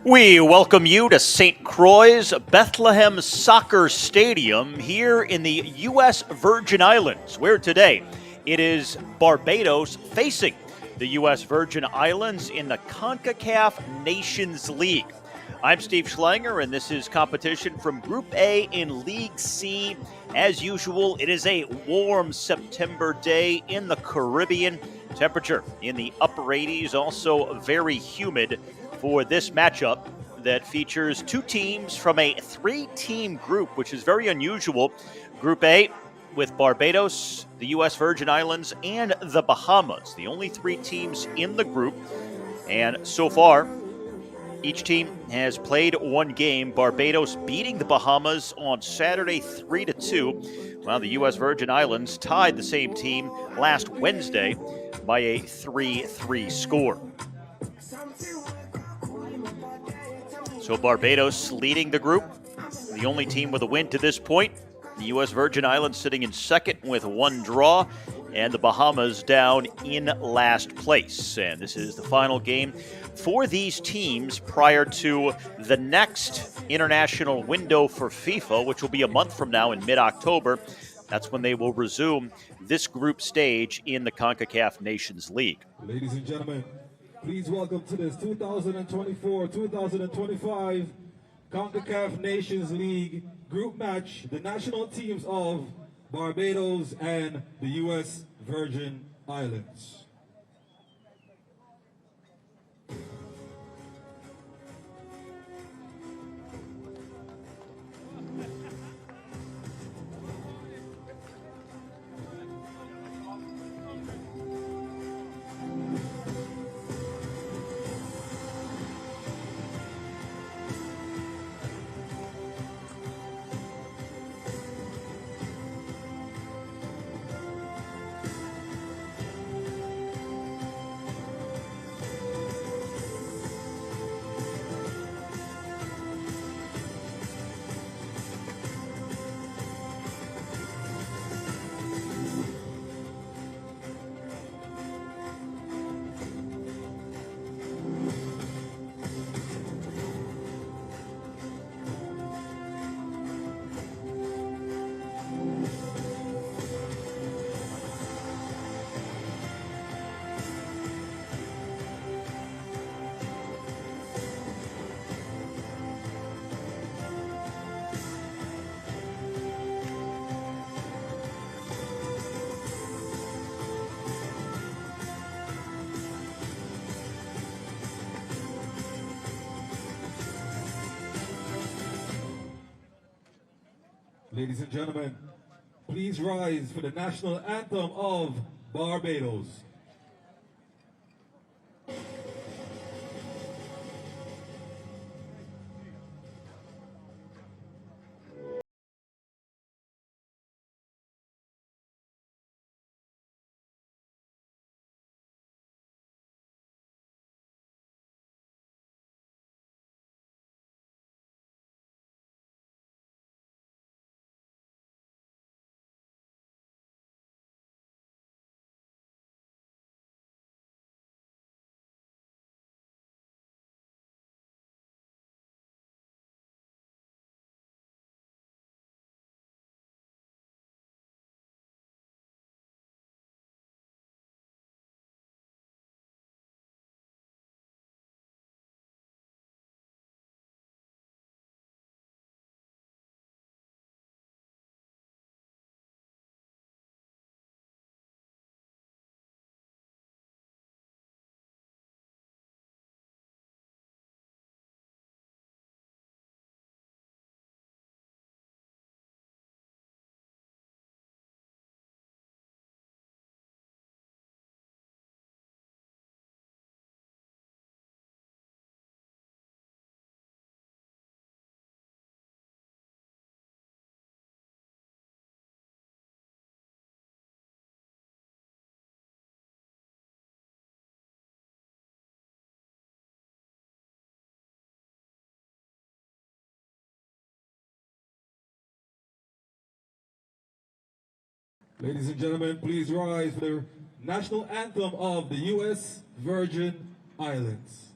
We welcome you to St. Croix's Bethlehem Soccer Stadium here in the U.S. Virgin Islands, where today it is Barbados facing the U.S. Virgin Islands in the Concacaf Nations League. I'm Steve Schlanger, and this is competition from Group A in League C. As usual, it is a warm September day in the Caribbean. Temperature in the upper 80s, also very humid for this matchup that features two teams from a three-team group, which is very unusual. Group A with Barbados, the U.S. Virgin Islands, and the Bahamas, the only three teams in the group. And so far, each team has played one game. Barbados beating the Bahamas on Saturday 3-2, while the U.S. Virgin Islands tied the same team last Wednesday by a 3-3 score. So Barbados leading the group, the only team with a win to this point. The U.S. Virgin Islands sitting in second with one draw, and the Bahamas down in last place. And this is the final game for these teams prior to the next international window for FIFA, which will be a month from now in mid-October. That's when they will resume this group stage in the Concacaf Nations League. Ladies and gentlemen, please welcome to this 2024-2025 Concacaf Nations League group match, the national teams of Barbados and the U.S. Virgin Islands. Ladies and gentlemen, please rise for the national anthem of Barbados. Ladies and gentlemen, please rise for the national anthem of the U.S. Virgin Islands.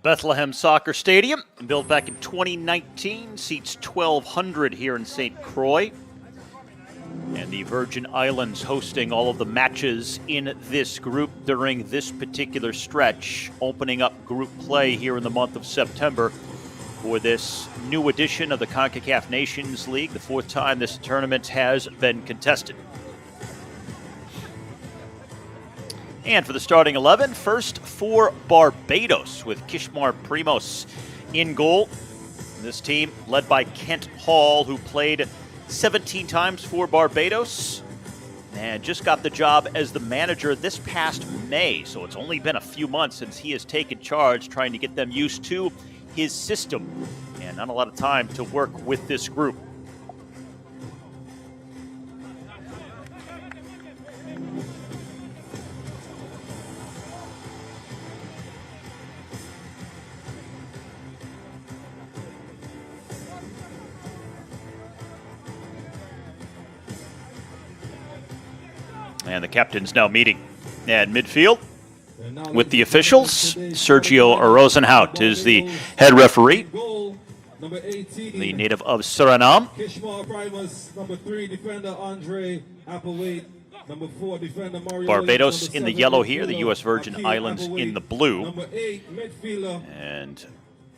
Bethlehem Soccer Stadium, built back in 2019, seats 1,200 here in St. Croix. And the Virgin Islands hosting all of the matches in this group during this particular stretch, opening up group play here in the month of September for this new edition of the Concacaf Nations League, the fourth time this tournament has been contested. And for the starting 11, first for Barbados with Kishmar Primos in goal. This team led by Kent Hall, who played 17 times for Barbados and just got the job as the manager this past May. So it's only been a few months since he has taken charge, trying to get them used to his system, and not a lot of time to work with this group. And the captain's now meeting at midfield with the officials. Sergio Rosenhout is the head referee, the native of Suriname. Barbados in the yellow here, the U.S. Virgin Islands in the blue. And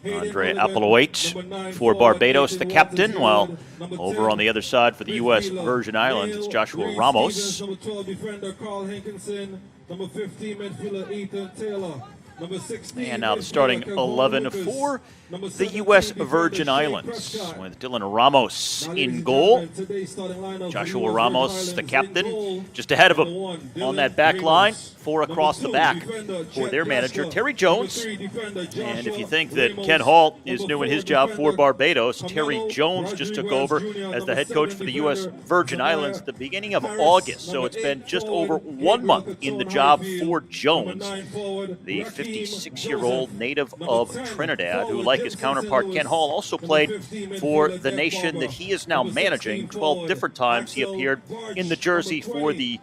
Andre Applewaite for Barbados, the captain, while over on the other side for the U.S. Virgin Islands, it's Joshua Ramos. Number 12 defender Carl Hankinson. Number 15 midfielder Ethan Taylor. Number 16 and now the starting 11 for the U.S. Virgin Islands, with Dylan Ramos in goal. Joshua Ramos, the captain, just ahead of him on that back line. Four across the back for their manager, Terry Jones. And if you think that Ken Hall is new in his job for Barbados, Terry Jones just took over as the head coach for the U.S. Virgin Islands at the beginning of August. So it's been just over 1 month in the job for Jones, the 56-year-old native of Trinidad, who, like his counterpart Ken Hall, also played for the nation that he is now managing. 12 different times he appeared in the jersey for the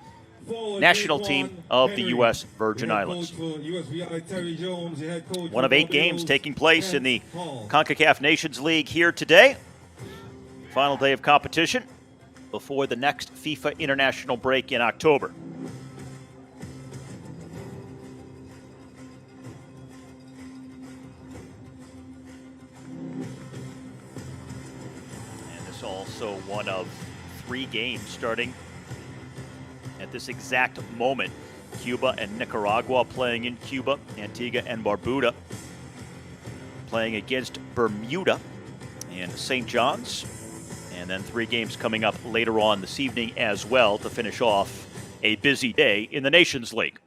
national team of the U.S. Virgin Islands. 1 of 8 games taking place in the CONCACAF Nations League here today. Final day of competition before the next FIFA international break in October. And this also one of 3 games starting at this exact moment. Cuba and Nicaragua playing in Cuba. Antigua and Barbuda playing against Bermuda and St. John's. And then 3 games coming up later on this evening as well to finish off a busy day in the Nations League.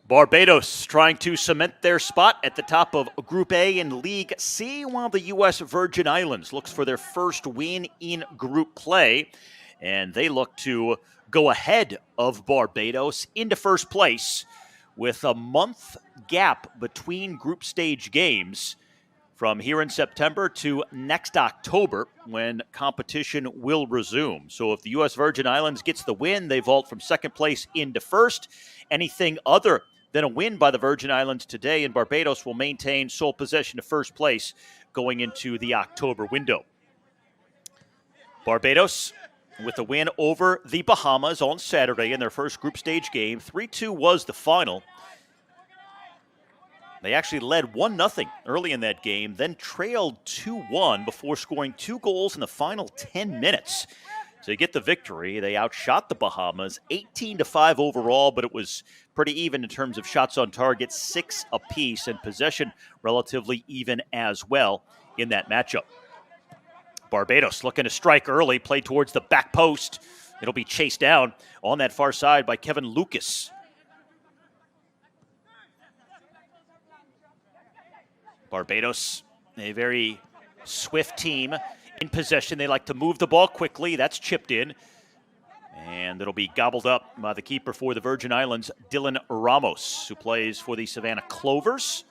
Barbados trying to cement their spot at the top of Group A in League C, while the U.S. Virgin Islands looks for their first win in group play. And they look to go ahead of Barbados into first place with a month gap between group stage games. from here in September to next October when competition will resume. So if the U.S. Virgin Islands gets the win, they vault from second place into first. Anything other than a win by the Virgin Islands today, and Barbados will maintain sole possession of first place going into the October window. Barbados with a win over the Bahamas on Saturday in their first group stage game. 3-2 was the final. They actually led 1-0 early in that game, then trailed 2-1 before scoring 2 goals in the final 10 minutes. So you get the victory. They outshot the Bahamas 18-5 overall, but it was pretty even in terms of shots on target, 6 apiece, and possession relatively even as well in that matchup. Barbados looking to strike early, play towards the back post. It'll be chased down on that far side by Kevin Lucas. Barbados, a very swift team in possession. They like to move the ball quickly. That's chipped in. And it'll be gobbled up by the keeper for the Virgin Islands, Dylan Ramos, who plays for the Savannah Clovers.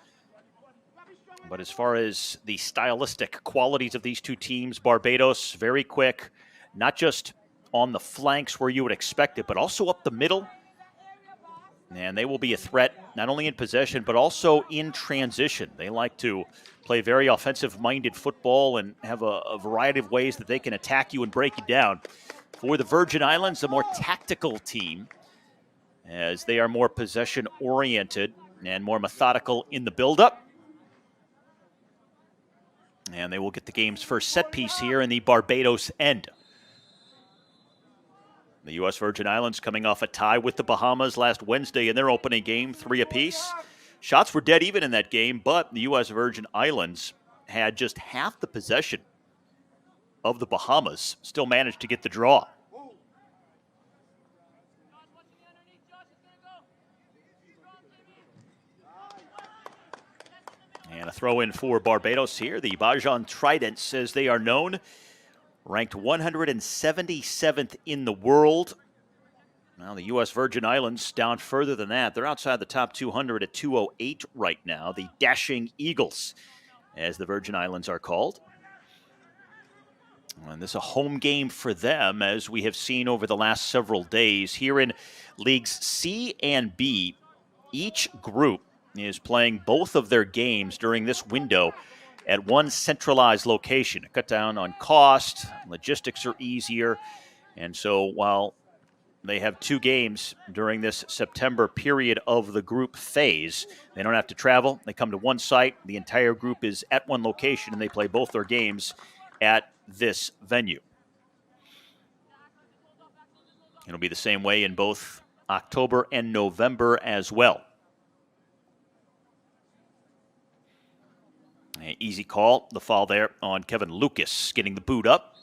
But as far as the stylistic qualities of these two teams, Barbados, very quick, not just on the flanks where you would expect it, but also up the middle. And they will be a threat not only in possession, but also in transition. They like to play very offensive-minded football and have a variety of ways that they can attack you and break you down. For the Virgin Islands, a more tactical team, as they are more possession-oriented and more methodical in the build-up. And they will get the game's first set piece here in the Barbados end. The U.S. Virgin Islands coming off a tie with the Bahamas last Wednesday in their opening game, 3 apiece. Shots were dead even in that game, but the U.S. Virgin Islands had just half the possession of the Bahamas, still managed to get the draw. And a throw in for Barbados here. The Bajan Tridents, as they are known, ranked 177th in the world. Now the U.S. Virgin Islands down further than that. They're outside the top 200 at 208 right now. The Dashing Eagles, as the Virgin Islands are called. And this is a home game for them, as we have seen over the last several days. Here in Leagues C and B, each group is playing both of their games during this window at one centralized location. A cut down on cost, logistics are easier, and so while they have 2 games during this September period of the group phase, they don't have to travel. They come to one site. The entire group is at one location, and they play both their games at this venue. It'll be the same way in both October and November as well. Easy call, the foul there on Kevin Lucas, getting the boot up.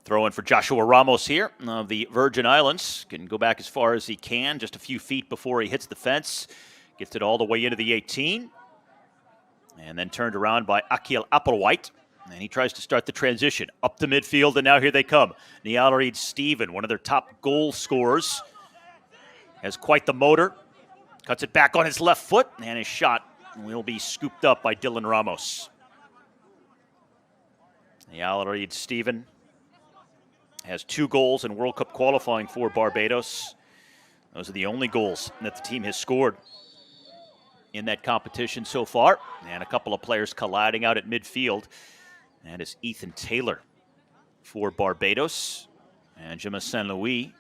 Throw in for Joshua Ramos here of the Virgin Islands. Can go back as far as he can, just a few feet before he hits the fence. Gets it all the way into the 18. And then turned around by Akil Applewhite. And he tries to start the transition up the midfield, and now here they come. Niall Reid-Stephen, one of their top goal scorers, has quite the motor. Cuts it back on his left foot, and his shot will be scooped up by Dylan Ramos. Niall Reid-Stephen has 2 goals in World Cup qualifying for Barbados. Those are the only goals that the team has scored in that competition so far. And a couple of players colliding out at midfield. That is Ethan Taylor for Barbados and Jim St. Louis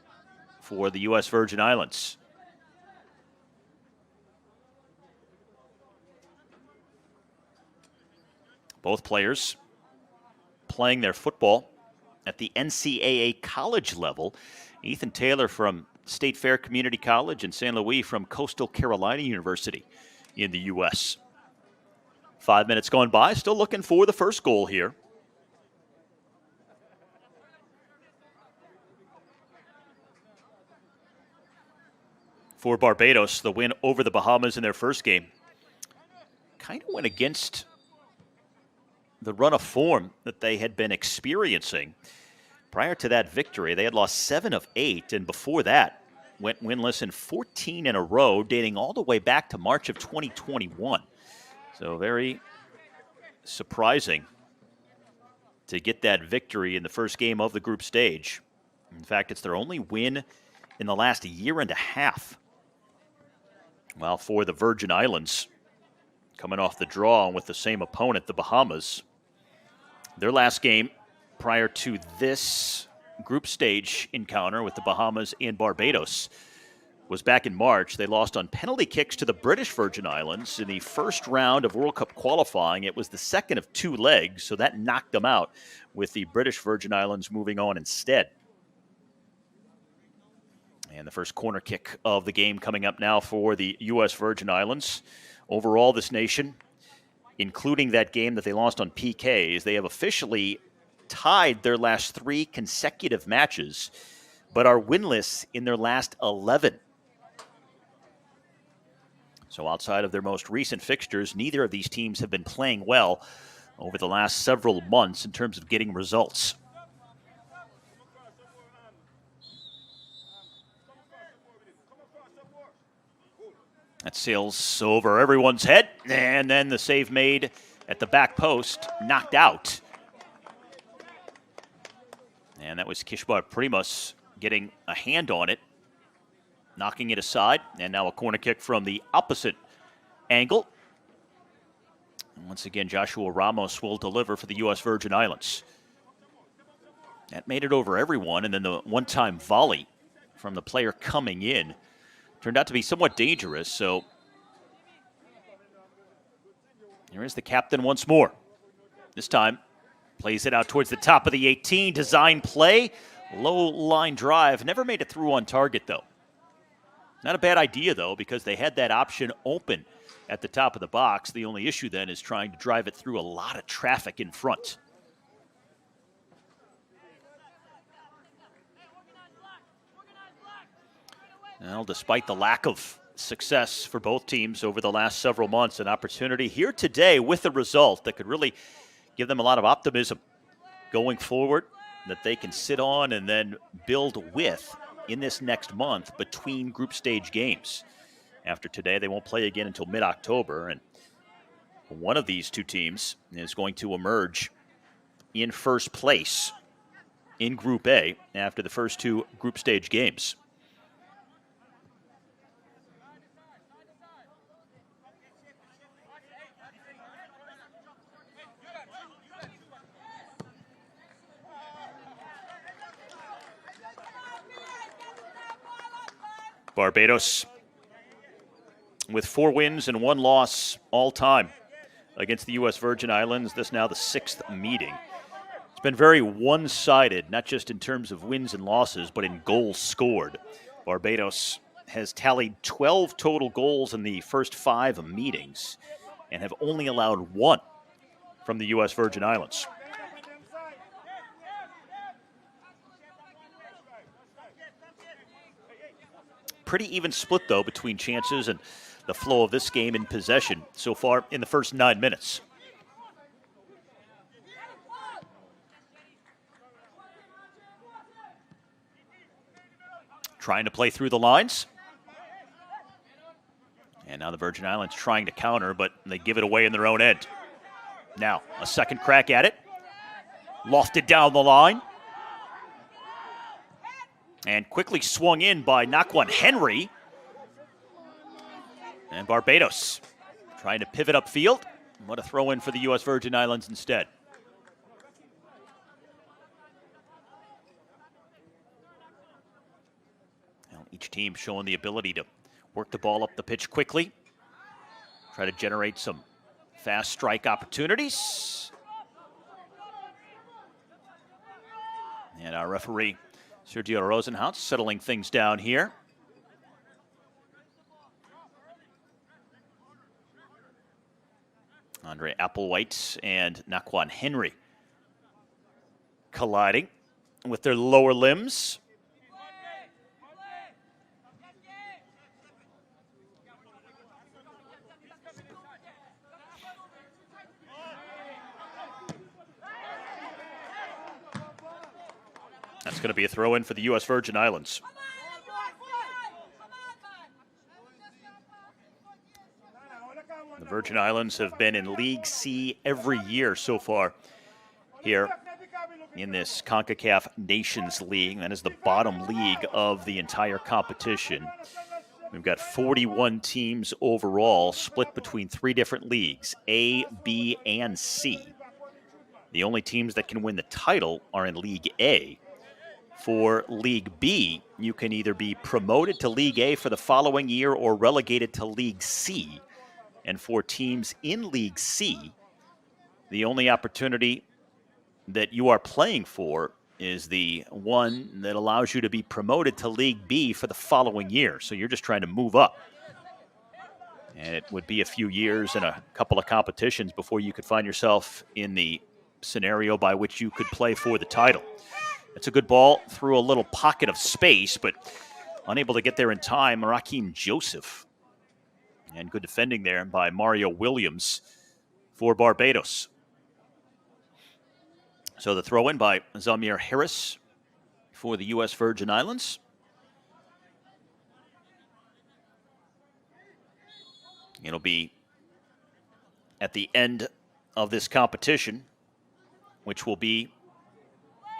for the U.S. Virgin Islands. Both players playing their football at the NCAA college level. Ethan Taylor from State Fair Community College and St. Louis from Coastal Carolina University in the U.S. 5 minutes gone by, still looking for the first goal here. For Barbados, the win over the Bahamas in their first game kind of went against the run of form that they had been experiencing Prior to that victory, they had lost 7 of 8, and before that, went winless in 14 in a row, dating all the way back to March of 2021. So very surprising to get that victory in the first game of the group stage. In fact, it's their only win in the last year and a half. Well, for the Virgin Islands, coming off the draw with the same opponent, the Bahamas, their last game prior to this group stage encounter with the Bahamas and Barbados was back in March. They lost on penalty kicks to the British Virgin Islands in the first round of World Cup qualifying. It was the second of 2 legs, so that knocked them out, with the British Virgin Islands moving on instead. And the first corner kick of the game coming up now for the U.S. Virgin Islands. Overall, this nation, including that game that they lost on PKs, they have officially tied their last 3 consecutive matches, but are winless in their last 11. So outside of their most recent fixtures, neither of these teams have been playing well over the last several months in terms of getting results. That sails over everyone's head, and then the save made at the back post, knocked out. And that was Kishbar Primus getting a hand on it, knocking it aside. And now a corner kick from the opposite angle. And once again, Joshua Ramos will deliver for the U.S. Virgin Islands. That made it over everyone, and then the one-time volley from the player coming in turned out to be somewhat dangerous, so here is the captain once more. This time, plays it out towards the top of the 18, design play, low line drive, never made it through on target though. Not a bad idea though, because they had that option open at the top of the box. The only issue then is trying to drive it through a lot of traffic in front. Well, despite the lack of success for both teams over the last several months, an opportunity here today with a result that could really give them a lot of optimism going forward that they can sit on and then build with in this next month between group stage games. After today, they won't play again until mid-October, and one of these 2 teams is going to emerge in first place in Group A after the first 2 group stage games. Barbados with 4 wins and 1 loss all time against the U.S. Virgin Islands. This now the 6th meeting. It's been very one-sided, not just in terms of wins and losses, but in goals scored. Barbados has tallied 12 total goals in the first 5 meetings and have only allowed 1 from the U.S. Virgin Islands. Pretty even split, though, between chances and the flow of this game in possession so far in the first 9 minutes. Trying to play through the lines. And now the Virgin Islands trying to counter, but they give it away in their own end. Now, a second crack at it. Lofted down the line. And quickly swung in by Naquan Henry. And Barbados trying to pivot upfield. What a throw in for the U.S. Virgin Islands instead. Well, each team showing the ability to work the ball up the pitch quickly. Try to generate some fast strike opportunities. And our referee, Sergio Rosenhaus, settling things down here. Andre Applewhite and Naquan Henry colliding with their lower limbs. going to be a throw-in for the U.S. Virgin Islands. The Virgin Islands have been in League C every year so far here in this Concacaf Nations League. That is the bottom league of the entire competition. We've got 41 teams overall, split between 3 different leagues, A, B, and C. The only teams that can win the title are in League A. For League B, you can either be promoted to League A for the following year or relegated to League C. And for teams in League C, the only opportunity that you are playing for is the one that allows you to be promoted to League B for the following year. So you're just trying to move up. And it would be a few years and a couple of competitions before you could find yourself in the scenario by which you could play for the title. It's a good ball through a little pocket of space, but unable to get there in time, Raheem Joseph. And good defending there by Mario Williams for Barbados. So the throw-in by Zamir Harris for the U.S. Virgin Islands. It'll be at the end of this competition, which will be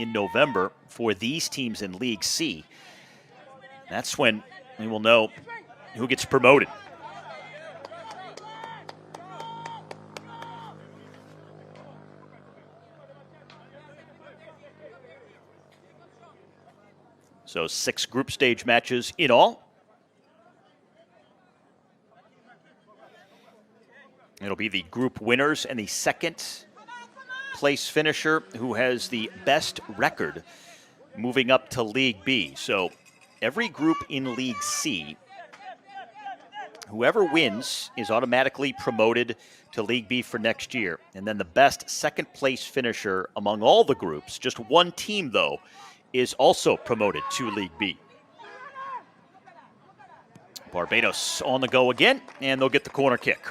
in November for these teams in League C. That's when we will know who gets promoted. So 6 group stage matches in all. It'll be the group winners and the second place finisher who has the best record moving up to League B. So every group in League C, whoever wins is automatically promoted to League B for next year. And then the best second place finisher among all the groups, just one team though, is also promoted to League B. Barbados on the go again, and they'll get the corner kick.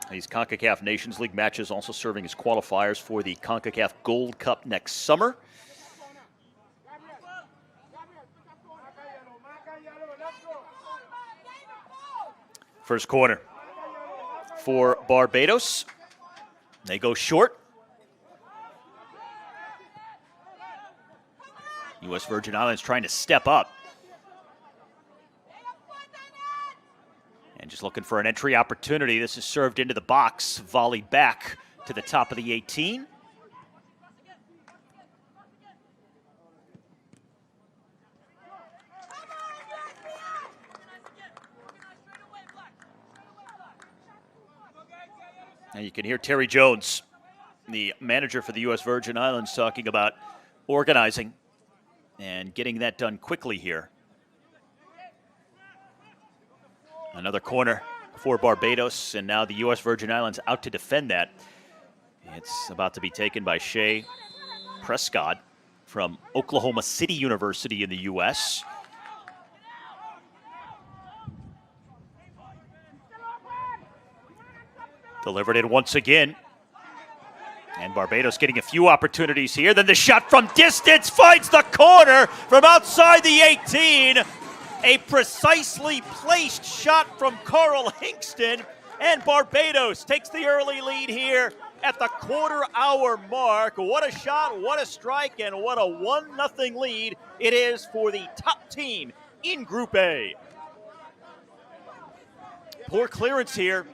These CONCACAF Nations League matches also serving as qualifiers for the CONCACAF Gold Cup next summer. First corner for Barbados. They go short. U.S. Virgin Islands trying to step up. And just looking for an entry opportunity. This is served into the box, volleyed back to the top of the 18. And you can hear Terry Jones, the manager for the U.S. Virgin Islands, talking about organizing and getting that done quickly here. Another corner for Barbados, and now the U.S. Virgin Islands out to defend that. It's about to be taken by Shea Prescott from Oklahoma City University in the U.S. Delivered it once again. And Barbados getting a few opportunities here. Then the shot from distance finds the corner from outside the 18. A precisely placed shot from Carl Hinkston. And Barbados takes the early lead here at the quarter-hour mark. What a shot, what a strike, and what a 1-0 lead it is for the top team in Group A. Poor clearance here.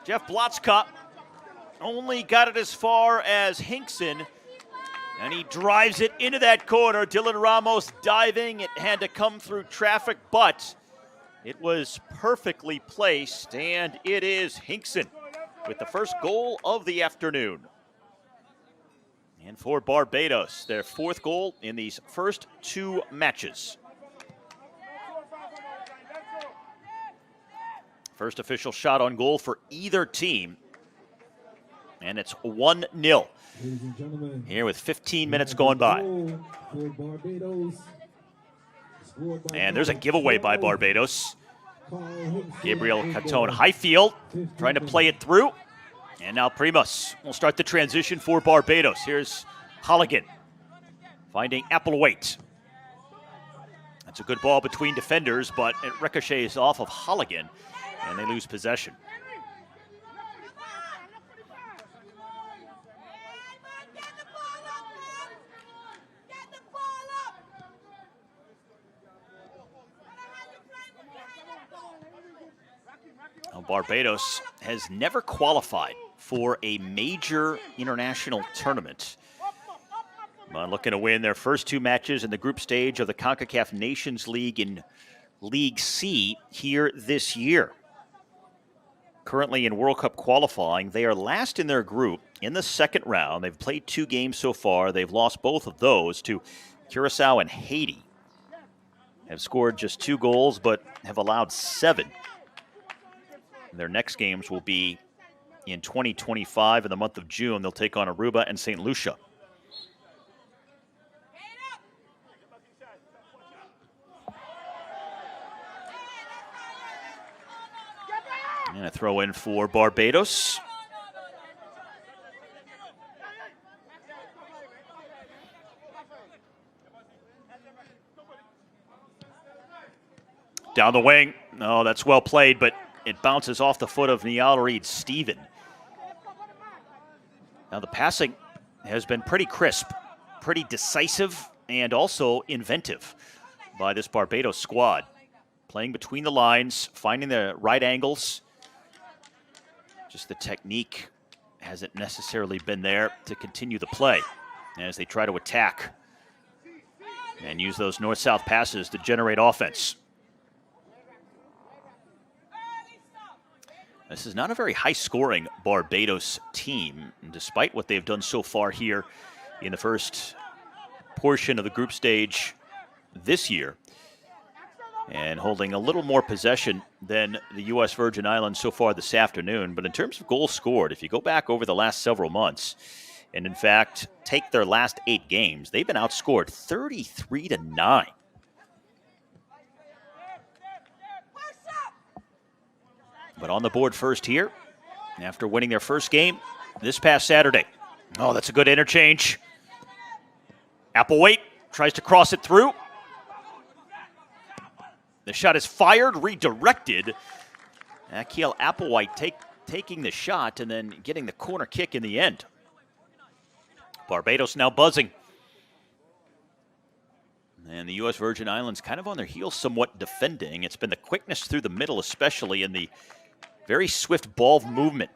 Jeff Blotzkop only got it as far as Hinkson, and he drives it into that corner. Dylan Ramos diving. It had to come through traffic, but it was perfectly placed, and it is Hinkson with the first goal of the afternoon. And for Barbados, their 4th goal in these first 2 matches. First official shot on goal for either team. And it's 1-0 here with 15 minutes going by. And there's a giveaway by Barbados. Gabriel Catone Highfield trying to play it through. And now Primus will start the transition for Barbados. Here's Holligan finding Applewhite. That's a good ball between defenders, but it ricochets off of Holligan, and they lose possession. Now, Barbados has never qualified for a major international tournament. Looking to win their first 2 matches in the group stage of the Concacaf Nations League in League C here this year. Currently in World Cup qualifying, they are last in their group in the second round. They've played 2 games so far. They've lost both of those to Curacao and Haiti. Have scored just 2 goals, but have allowed 7. Their next games will be in 2025 in the month of June. They'll take on Aruba and St. Lucia. And a throw in for Barbados. Down the wing. No, that's well played, but it bounces off the foot of Niall Reid-Stephen. Now the passing has been pretty crisp, pretty decisive, and also inventive by this Barbados squad. Playing between the lines, finding the right angles. Just the technique hasn't necessarily been there to continue the play as they try to attack and use those north-south passes to generate offense. This is not a very high-scoring Barbados team, despite what they've done so far here in the first portion of the group stage this year, and holding a little more possession than the U.S. Virgin Islands so far this afternoon. But in terms of goals scored, if you go back over the last several months, and in fact take their last 8 games, they've been outscored 33-9. But on the board first here, after winning their first game this past Saturday. Oh, that's a good interchange. Applewhite tries to cross it through. The shot is fired, redirected. Akil Applewhite taking the shot and then getting the corner kick in the end. Barbados now buzzing. And the U.S. Virgin Islands kind of on their heels somewhat defending. It's been the quickness through the middle, especially in the very swift ball movement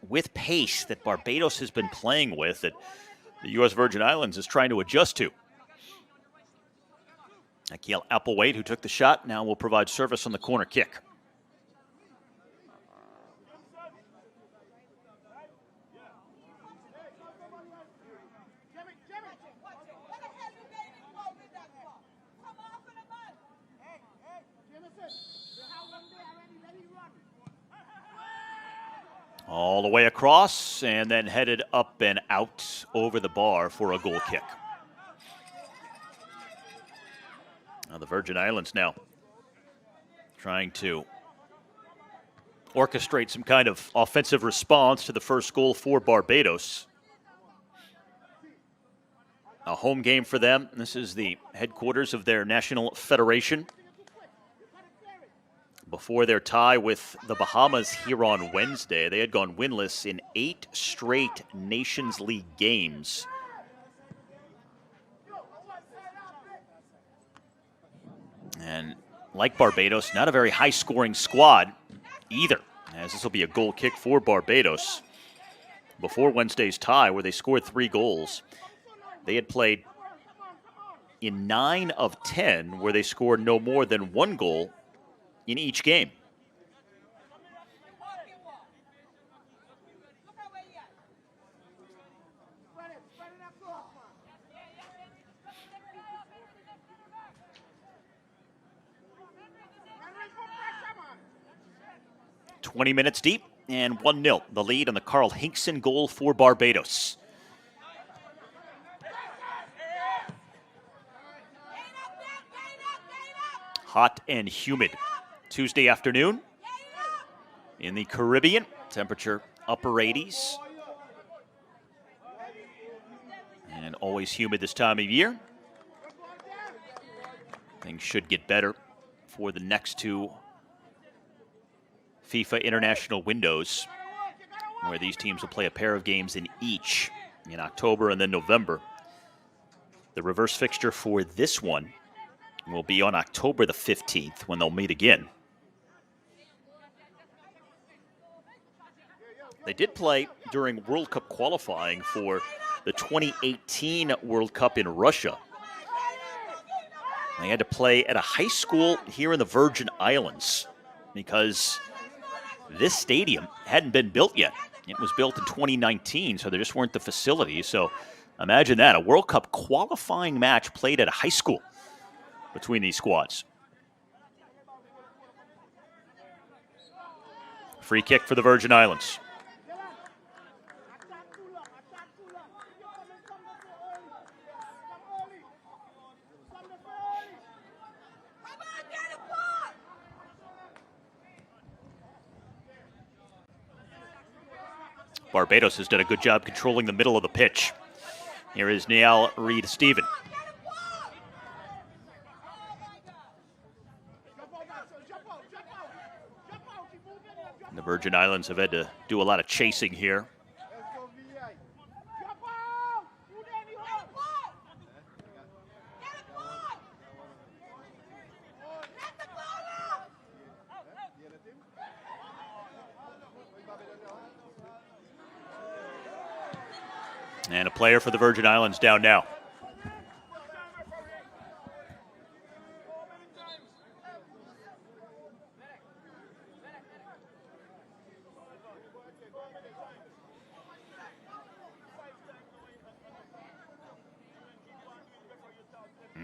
with pace that Barbados has been playing with that the U.S. Virgin Islands is trying to adjust to. Akil Applewhite, who took the shot, now will provide service on the corner kick. All the way across and then headed up and out over the bar for a goal kick. Now the Virgin Islands now trying to orchestrate some kind of offensive response to the first goal for Barbados. A home game for them. This is the headquarters of their national federation. Before their tie with the Bahamas here on Wednesday, they had gone winless in 8 straight Nations League games. And like Barbados, not a very high-scoring squad either, as this will be a goal kick for Barbados. Before Wednesday's tie, where they scored 3 goals, they had played in 9 of 10, where they scored no more than 1 goal in each game. "20 minutes deep and 1-0. The lead on the Carl Hinkson goal for Barbados. Hot and humid Tuesday afternoon in the Caribbean. Temperature upper 80s. And always humid this time of year. Things should get better for the next two FIFA international windows, where these teams will play a pair of games in each in October and then November. The reverse fixture for this one will be on October the 15th when they'll meet again. They did play during World Cup qualifying for the 2018 World Cup in Russia. They had to play at a high school here in the Virgin Islands because this stadium hadn't been built yet. It was built in 2019, so there just weren't the facilities. So imagine that, a World Cup qualifying match played at a high school between these squads. Free kick for the Virgin Islands. Barbados has done a good job controlling the middle of the pitch. Here is Niall Reid-Stephen. The Virgin Islands have had to do a lot of chasing here. And a player for the Virgin Islands down now.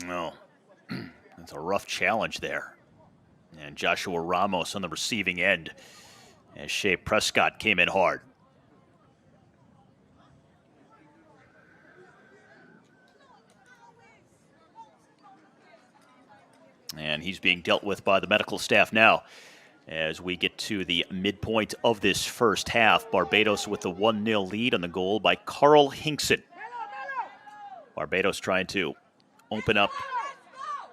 No, that's a rough challenge there. And Joshua Ramos on the receiving end as Shea Prescott came in hard. And he's being dealt with by the medical staff now as we get to the midpoint of this first half. Barbados with the 1-0 lead on the goal by Carl Hinkson. Barbados trying to open up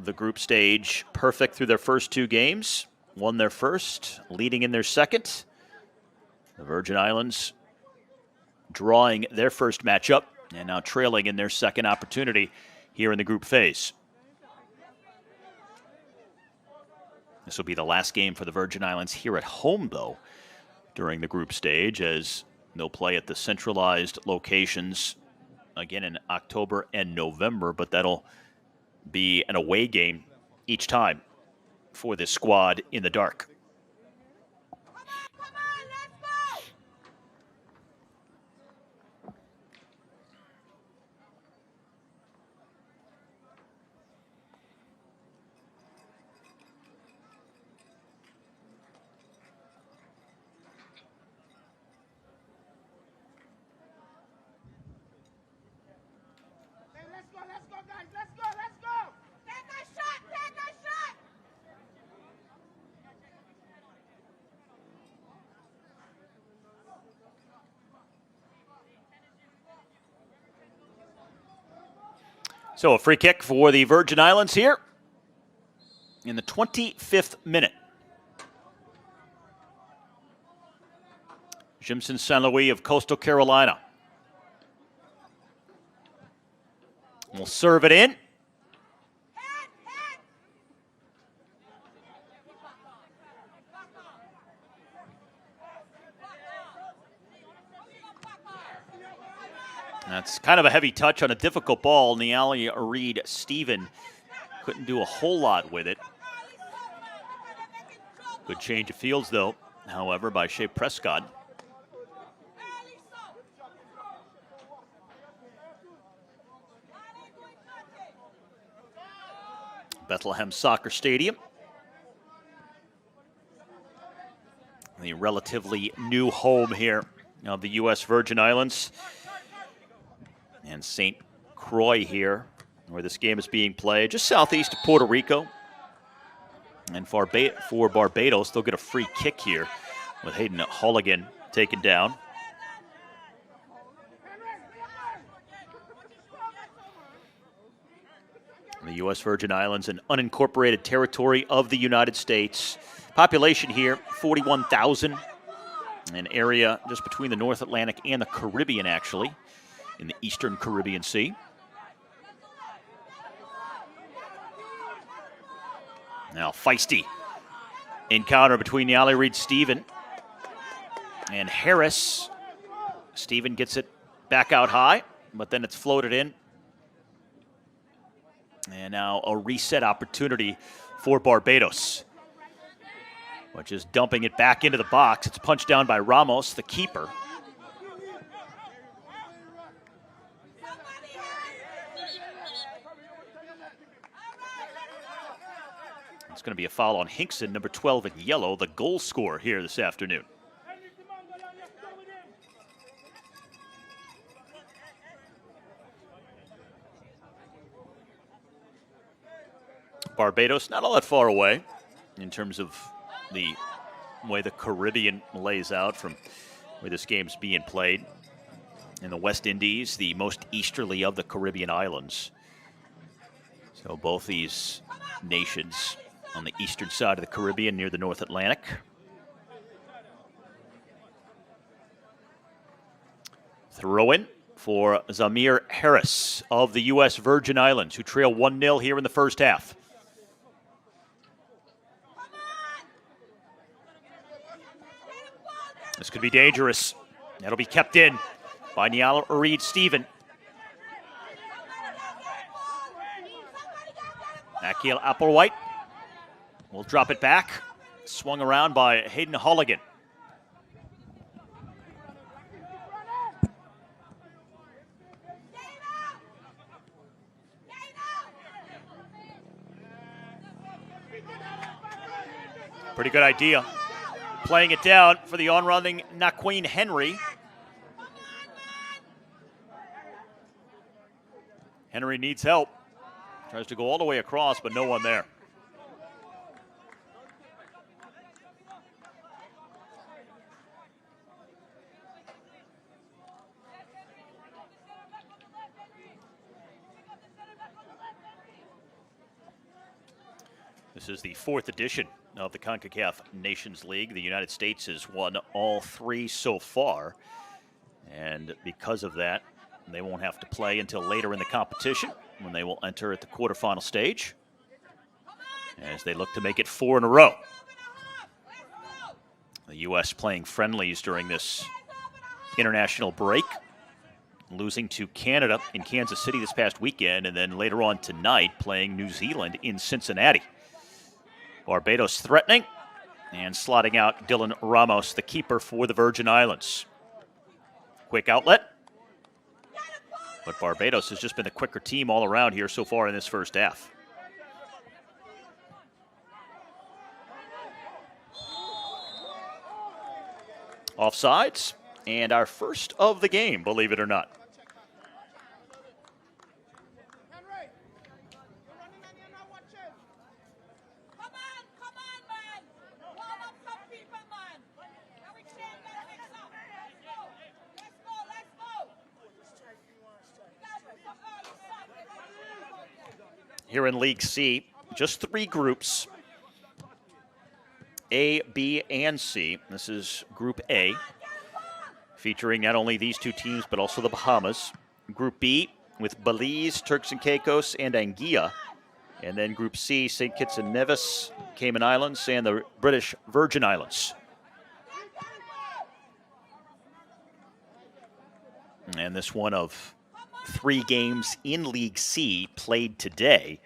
the group stage perfect through their first two games. Won their first, leading in their second. The Virgin Islands drawing their first matchup and now trailing in their second opportunity here in the group phase. This will be the last game for the Virgin Islands here at home, though, during the group stage, as they'll play at the centralized locations again in October and November, but that'll be an away game each time for this squad in the dark. So a free kick for the Virgin Islands here in the 25th minute. Jimson St. Louis of Coastal Carolina will serve it in. That's kind of a heavy touch on a difficult ball. Niall Reid-Stephen couldn't do a whole lot with it. Good change of fields, though, however, by Shea Prescott. Bethlehem Soccer Stadium. The relatively new home here of the U.S. Virgin Islands. And St. Croix here, where this game is being played, just southeast of Puerto Rico. And for Barbados, they'll get a free kick here with Hayden Holligan taken down. The U.S. Virgin Islands, an unincorporated territory of the United States. Population here, 41,000. An area just between the North Atlantic and the Caribbean, actually, in the Eastern Caribbean Sea. Now, feisty encounter between Yali Reid-Stephen and Harris. Stephen gets it back out high, but then it's floated in. And now a reset opportunity for Barbados, which is dumping it back into the box. It's punched down by Ramos, the keeper. It's going to be a foul on Hinkson, number 12 in yellow, the goal scorer here this afternoon. Barbados, not all that far away in terms of the way the Caribbean lays out from where this game's being played. In the West Indies, the most easterly of the Caribbean islands. So both these nations on the eastern side of the Caribbean near the North Atlantic. Throw in for Zamir Harris of the U.S. Virgin Islands, who trail 1-0 here in the first half. This could be dangerous. That'll be kept in by Yali Reid-Stephen. Akil Applewhite will drop it back. Swung around by Hayden Holligan. Pretty good idea. Playing it down for the on-running Naqueen Henry. Henry needs help. Tries to go all the way across, but no one there. This is the fourth edition of the Concacaf Nations League. The United States has won all three so far, and because of that, they won't have to play until later in the competition when they will enter at the quarterfinal stage as they look to make it 4 in a row. The U.S. playing friendlies during this international break, losing to Canada in Kansas City this past weekend, and then later on tonight playing New Zealand in Cincinnati. Barbados threatening and slotting out Dylan Ramos, the keeper for the Virgin Islands. Quick outlet. But Barbados has just been the quicker team all around here so far in this first half. Offsides, and our first of the game, believe it or not. Here in League C, just 3 groups, A, B, and C. This is Group A, featuring not only these 2 teams, but also the Bahamas. Group B with Belize, Turks and Caicos, and Anguilla. And then Group C, St. Kitts and Nevis, Cayman Islands, and the British Virgin Islands. And this one of 3 games in League C played today.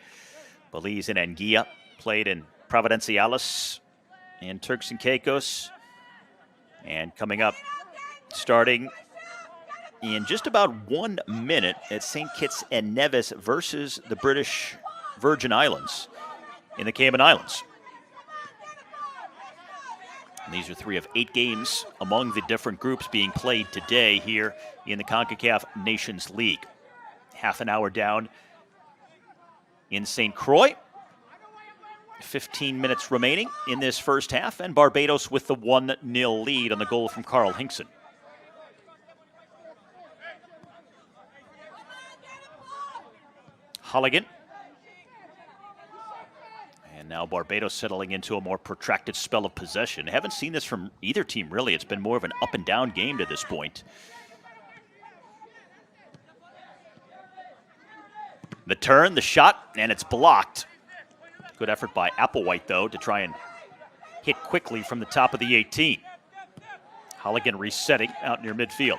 Belize and Anguilla played in Providenciales and Turks and Caicos. And coming up, starting in just about 1 minute at St. Kitts and Nevis versus the British Virgin Islands in the Cayman Islands. And these are 3 of 8 games among the different groups being played today here in the Concacaf Nations League. Half an hour down in St. Croix. 15 minutes remaining in this first half, and Barbados with the 1-0 lead on the goal from Carl Hinkson. Holligan And now Barbados settling into a more protracted spell of possession. Haven't seen this from either team, really. It's been more of an up and down game to this point. The turn, the shot, and it's blocked. Good effort by Applewhite, though, to try and hit quickly from the top of the 18. Holligan resetting out near midfield.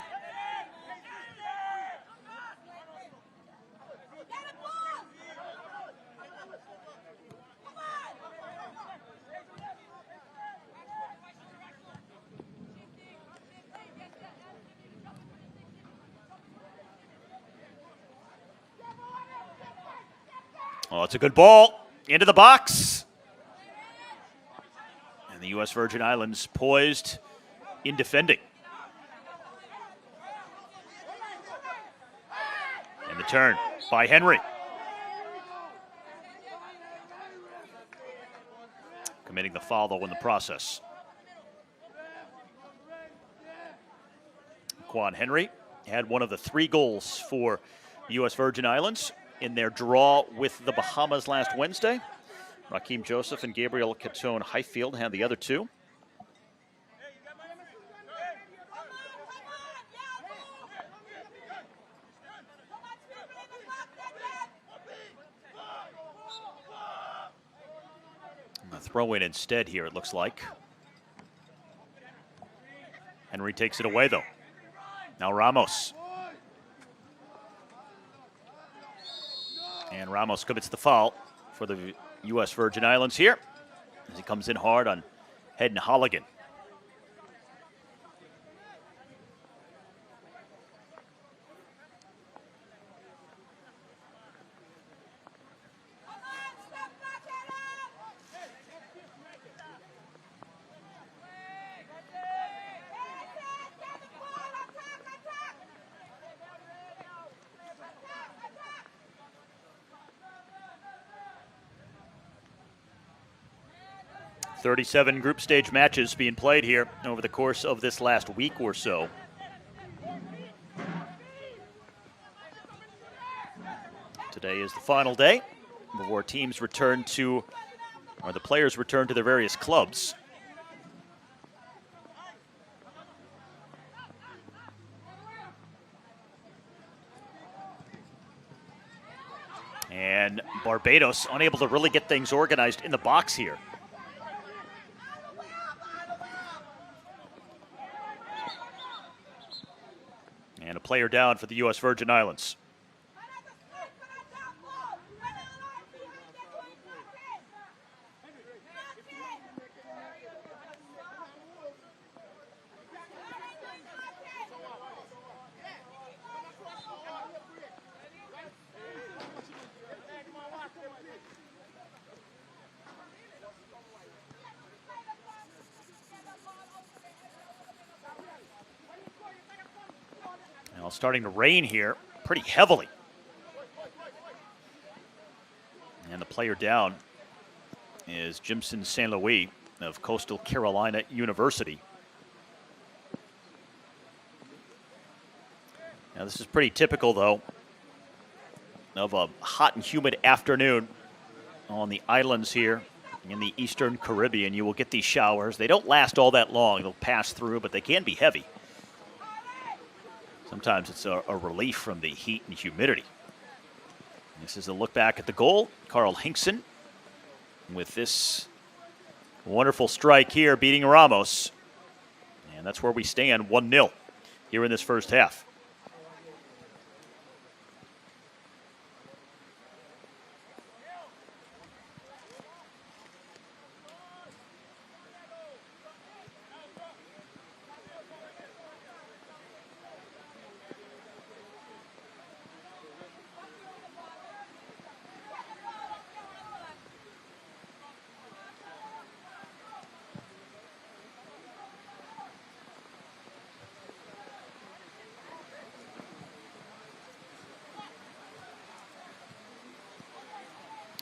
Oh, it's a good ball into the box. And the U.S. Virgin Islands poised in defending. And the turn by Henry. Committing the foul, though, in the process. Quan Henry had one of the 3 goals for U.S. Virgin Islands in their draw with the Bahamas last Wednesday. Raheem Joseph and Gabriel Catone Highfield had the other 2. A throw in instead here, it looks like. Henry takes it away, though. Now Ramos. And Ramos commits the foul for the U.S. Virgin Islands here as he comes in hard on Hayden Holligan. .37 group stage matches being played here over the course of this last week or so. Today is the final day before teams return to, or the players return to their various clubs. And Barbados unable to really get things organized in the box here. And a player down for the U.S. Virgin Islands. Now starting to rain here pretty heavily. And the player down is Jimson St. Louis of Coastal Carolina University. Now this is pretty typical, though, of a hot and humid afternoon on the islands here in the Eastern Caribbean. You will get these showers. They don't last all that long. They'll pass through, but they can be heavy. Sometimes it's a relief from the heat and humidity. This is a look back at the goal. Carl Hinkson with this wonderful strike here, beating Ramos. And that's where we stand, 1-0 here in this first half.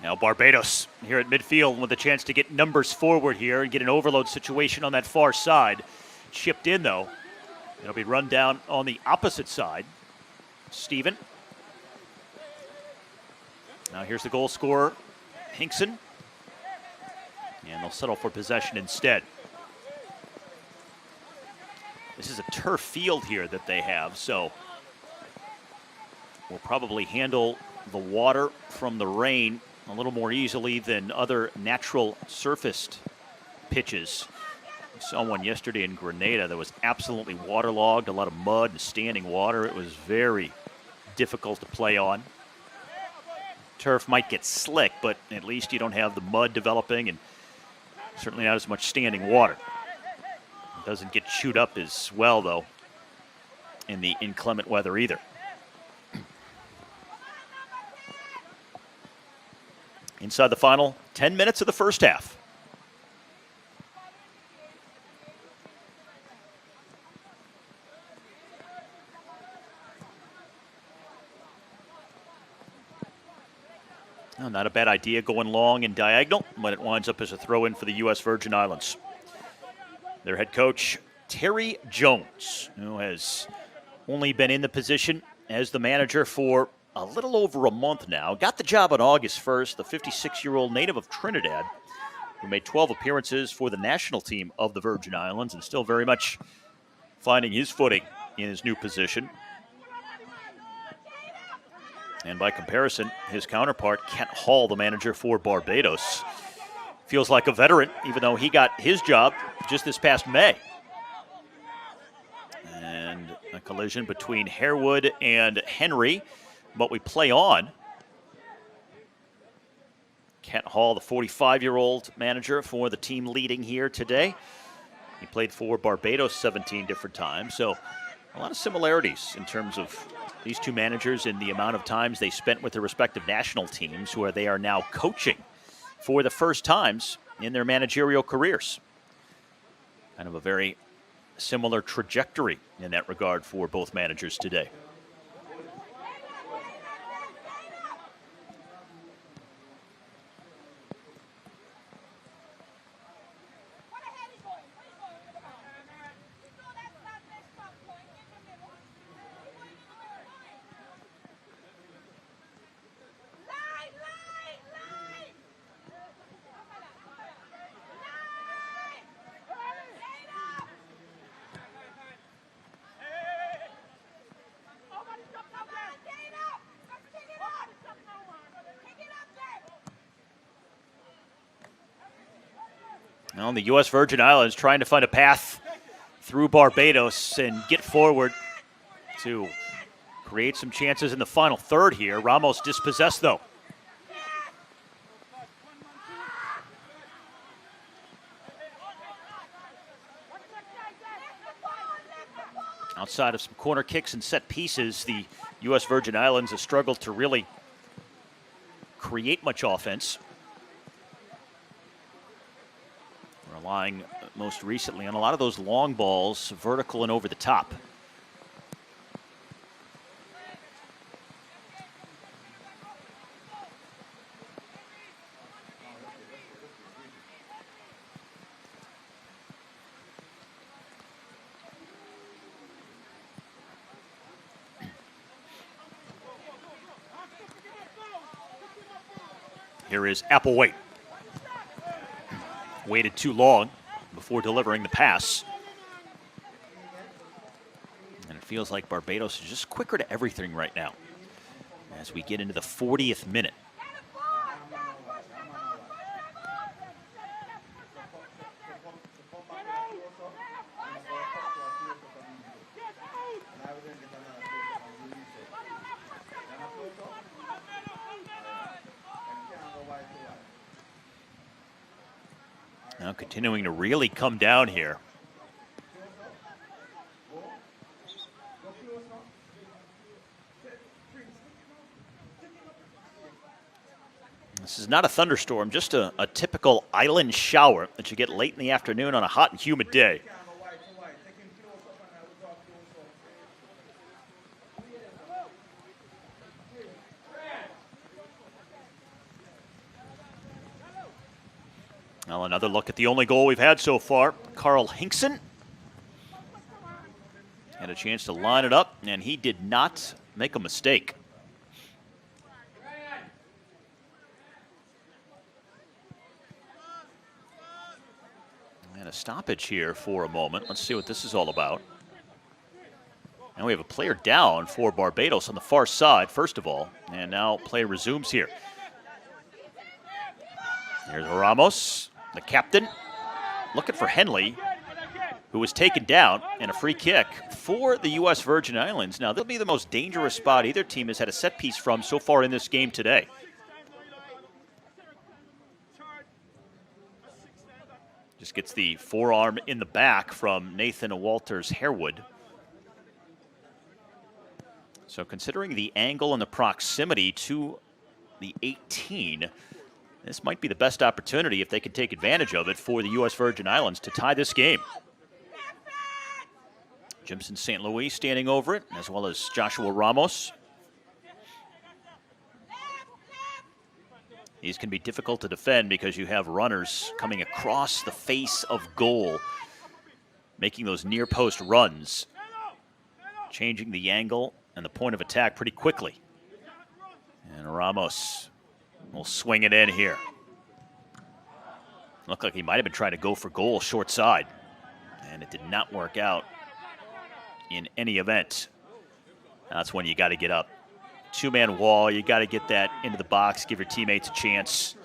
Now Barbados here at midfield with a chance to get numbers forward here and get an overload situation on that far side. Chipped in, though. It'll be run down on the opposite side. Steven. Now here's the goal scorer, Hinkson. And they'll settle for possession instead. This is a turf field here that they have, so we'll probably handle the water from the rain a little more easily than other natural surfaced pitches. I saw one yesterday in Grenada that was absolutely waterlogged, a lot of mud and standing water. It was very difficult to play on. Turf might get slick, but at least you don't have the mud developing and certainly not as much standing water. It doesn't get chewed up as well, though, in the inclement weather either. Inside the final 10 minutes of the first half. Oh, not a bad idea going long and diagonal, but it winds up as a throw-in for the U.S. Virgin Islands. Their head coach, Terry Jones, who has only been in the position as the manager for a little over a month now. Got the job on August 1st, the 56-year-old native of Trinidad, who made 12 appearances for the national team of the Virgin Islands and still very much finding his footing in his new position. And by comparison, his counterpart, Kent Hall, the manager for Barbados, feels like a veteran, even though he got his job just this past May. And a collision between Harewood and Henry, but we play on. Kent Hall, the 45-year-old manager for the team leading here today. He played for Barbados 17 different times, so a lot of similarities in terms of these two managers and the amount of times they spent with their respective national teams, where they are now coaching for the first times in their managerial careers. Kind of a very similar trajectory in that regard for both managers today. Well, the U.S. Virgin Islands trying to find a path through Barbados and get forward to create some chances in the final third here. Ramos dispossessed, though. Outside of some corner kicks and set pieces, the U.S. Virgin Islands have struggled to really create much offense. Relying most recently on a lot of those long balls, vertical and over the top. Here is Applewhite. Waited too long before delivering the pass. And it feels like Barbados is just quicker to everything right now as we get into the 40th minute. Now continuing to really come down here. This is not a thunderstorm, just a typical island shower that you get late in the afternoon on a hot and humid day. Now another look at the only goal we've had so far. Carl Hinkson had a chance to line it up, and he did not make a mistake. And a stoppage here for a moment. Let's see what this is all about. And we have a player down for Barbados on the far side, first of all. And now play resumes here. Here's Ramos, the captain, looking for Henley, who was taken down, and a free kick for the U.S. Virgin Islands. Now, they'll be the most dangerous spot either team has had a set piece from so far in this game today. Just gets the forearm in the back from Nathan Walters Harewood. So considering the angle and the proximity to the 18, this might be the best opportunity, if they can take advantage of it, for the U.S. Virgin Islands to tie this game. Jimson St. Louis standing over it, as well as Joshua Ramos. These can be difficult to defend because you have runners coming across the face of goal, making those near post runs, changing the angle and the point of attack pretty quickly. And Ramos will swing it in here. Looked like he might have been trying to go for goal short side, and it did not work out in any event. That's when you got to get up. Two-man wall, you got to get that into the box, give your teammates a chance.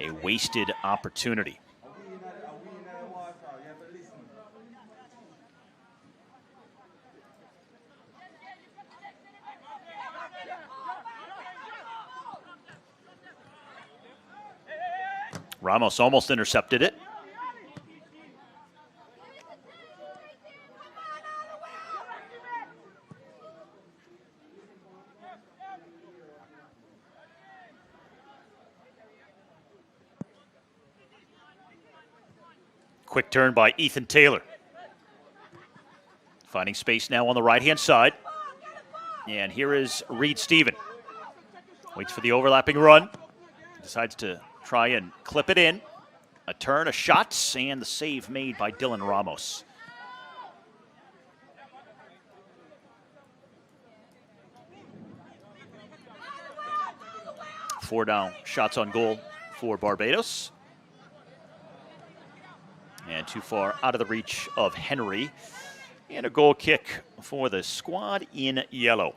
A wasted opportunity. Ramos almost intercepted it. Quick turn by Ethan Taylor. Finding space now on the right-hand side. And here is Reed Stephen. Waits for the overlapping run. Decides to try and clip it in. A turn, a shot, and the save made by Dylan Ramos. Four down shots on goal for Barbados. And too far out of the reach of Henry. And a goal kick for the squad in yellow.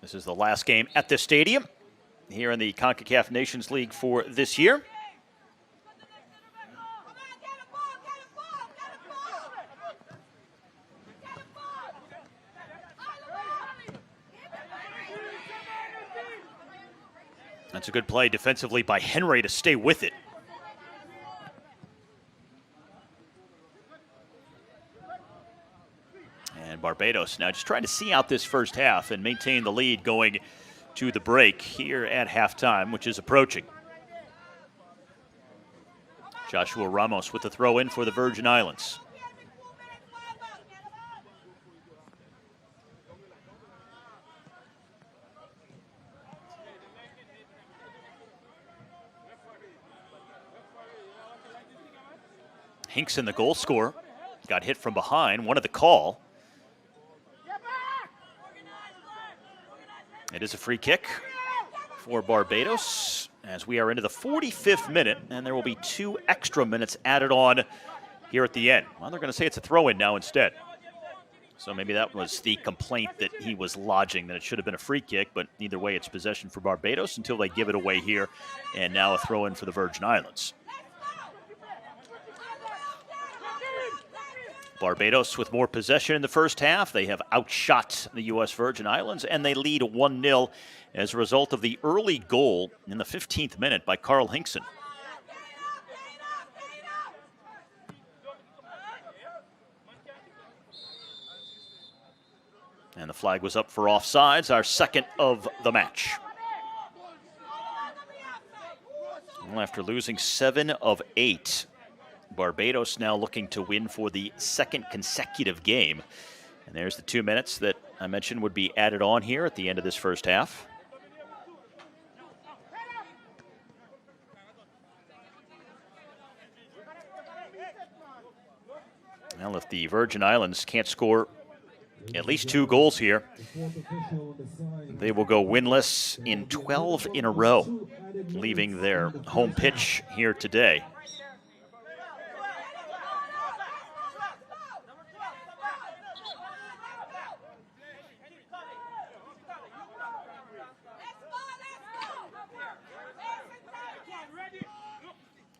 This is the last game at this stadium here in the Concacaf Nations League for this year. That's a good play defensively by Henry to stay with it. And Barbados now just trying to see out this first half and maintain the lead going to the break here at halftime, which is approaching. Joshua Ramos with the throw in for the Virgin Islands. Hinkson, the goal scorer, got hit from behind, wanted the call. It is a free kick for Barbados as we are into the 45th minute, and there will be 2 extra minutes added on here at the end. Well, they're going to say it's a throw-in now instead. So maybe that was the complaint that he was lodging, that it should have been a free kick, but either way, it's possession for Barbados until they give it away here, and now a throw-in for the Virgin Islands. Barbados with more possession in the first half. They have outshot the U.S. Virgin Islands, and they lead 1-0 as a result of the early goal in the 15th minute by Carl Hinkson. And the flag was up for offsides, our second of the match. Well, after losing 7 of 8, Barbados now looking to win for the second consecutive game. And there's the 2 minutes that I mentioned would be added on here at the end of this first half. Well, if the Virgin Islands can't score At least 2 goals here. They will go winless in 12 in a row, leaving their home pitch here today.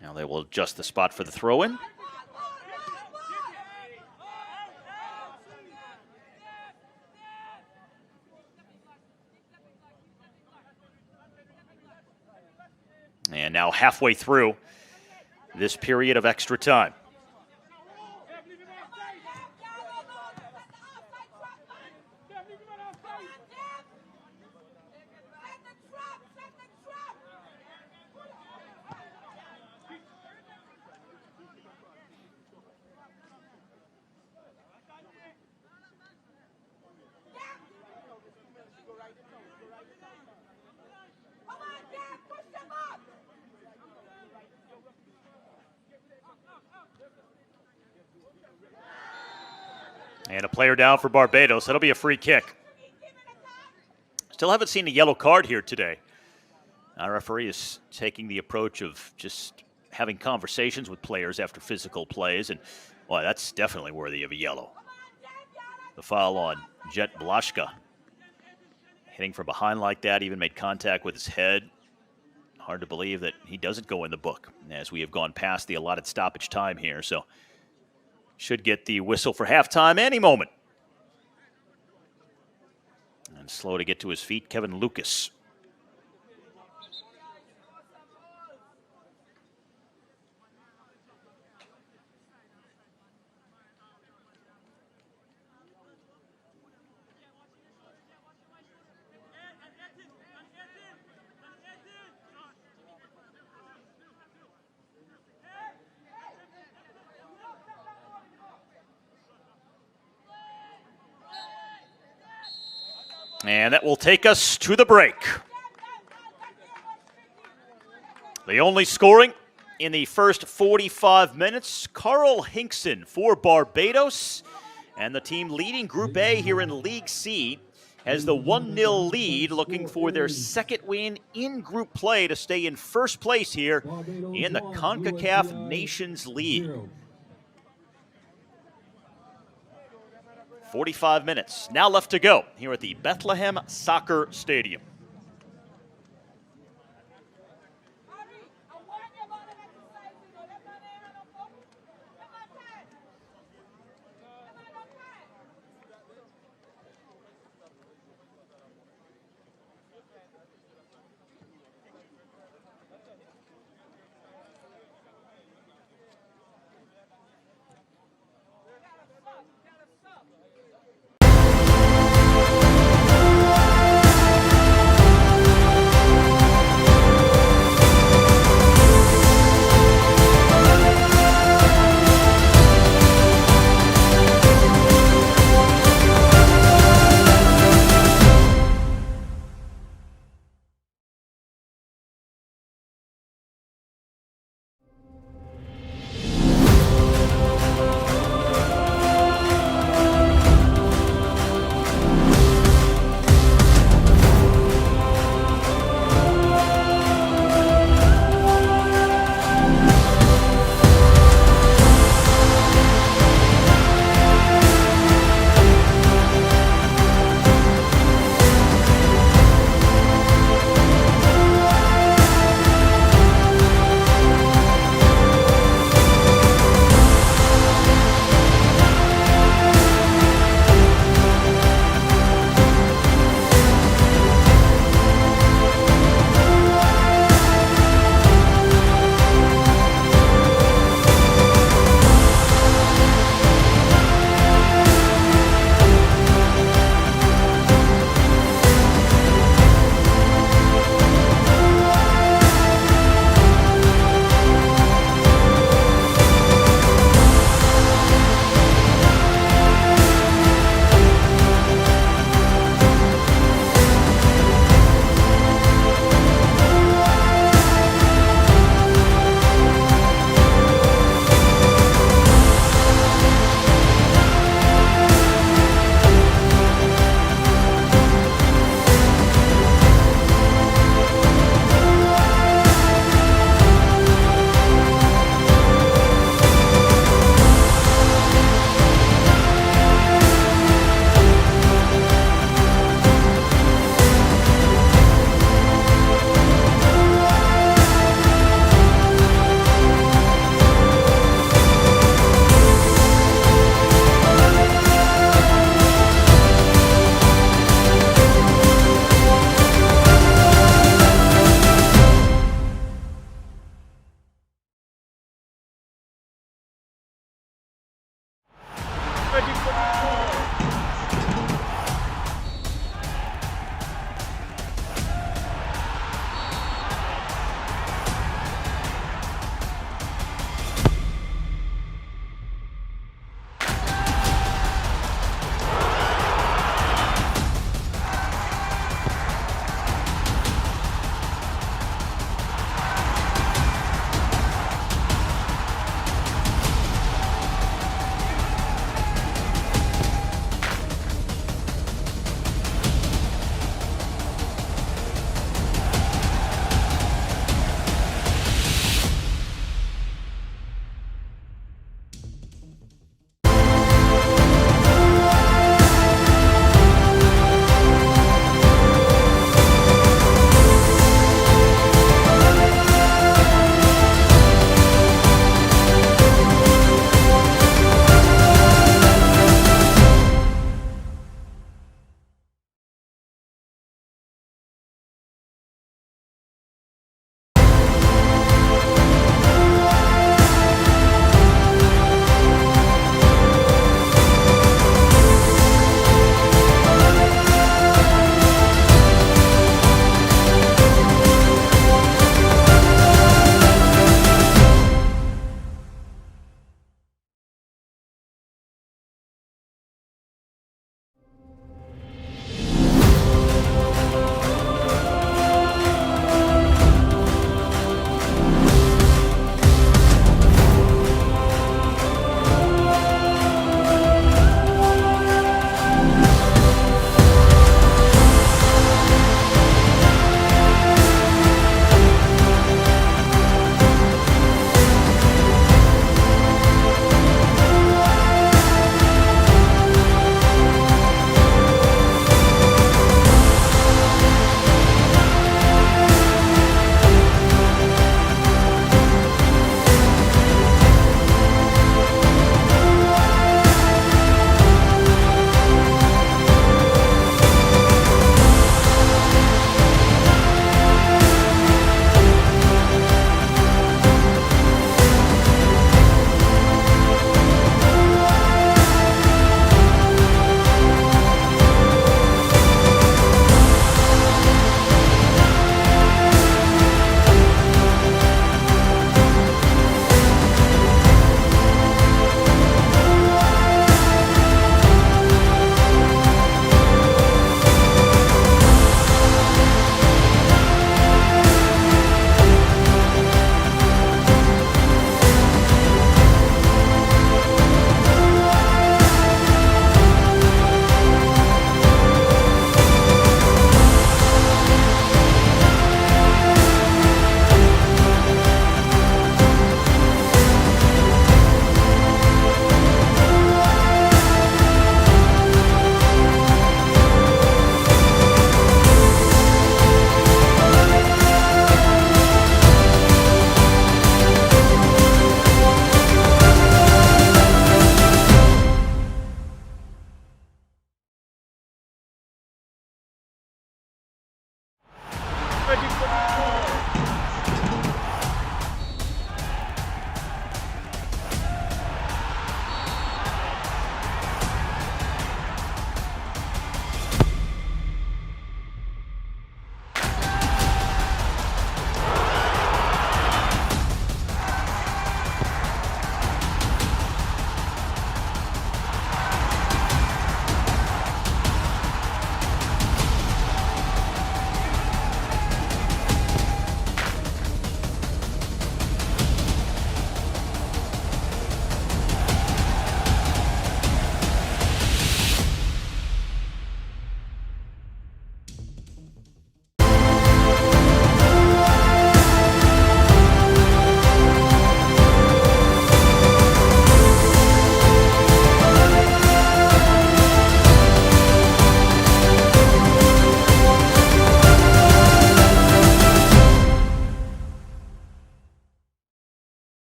Now they will adjust the spot for the throw-in. And now halfway through this period of extra time. And a player down for Barbados. That'll be a free kick. Still haven't seen a yellow card here today. Our referee is taking the approach of just having conversations with players after physical plays, and well, that's definitely worthy of a yellow. The foul on Jet Blashka. Hitting from behind like that, even made contact with his head. Hard to believe that he doesn't go in the book, as we have gone past the allotted stoppage time here, so should get the whistle for halftime any moment. And slow to get to his feet, Kevin Lucas. And that will take us to the break. The only scoring in the first 45 minutes, Carl Hinkson for Barbados. And the team leading Group A here in League C has the 1-0 lead, looking for their second win in group play to stay in first place here in the Concacaf Nations League. 45 minutes now left to go here at the Bethlehem Soccer Stadium.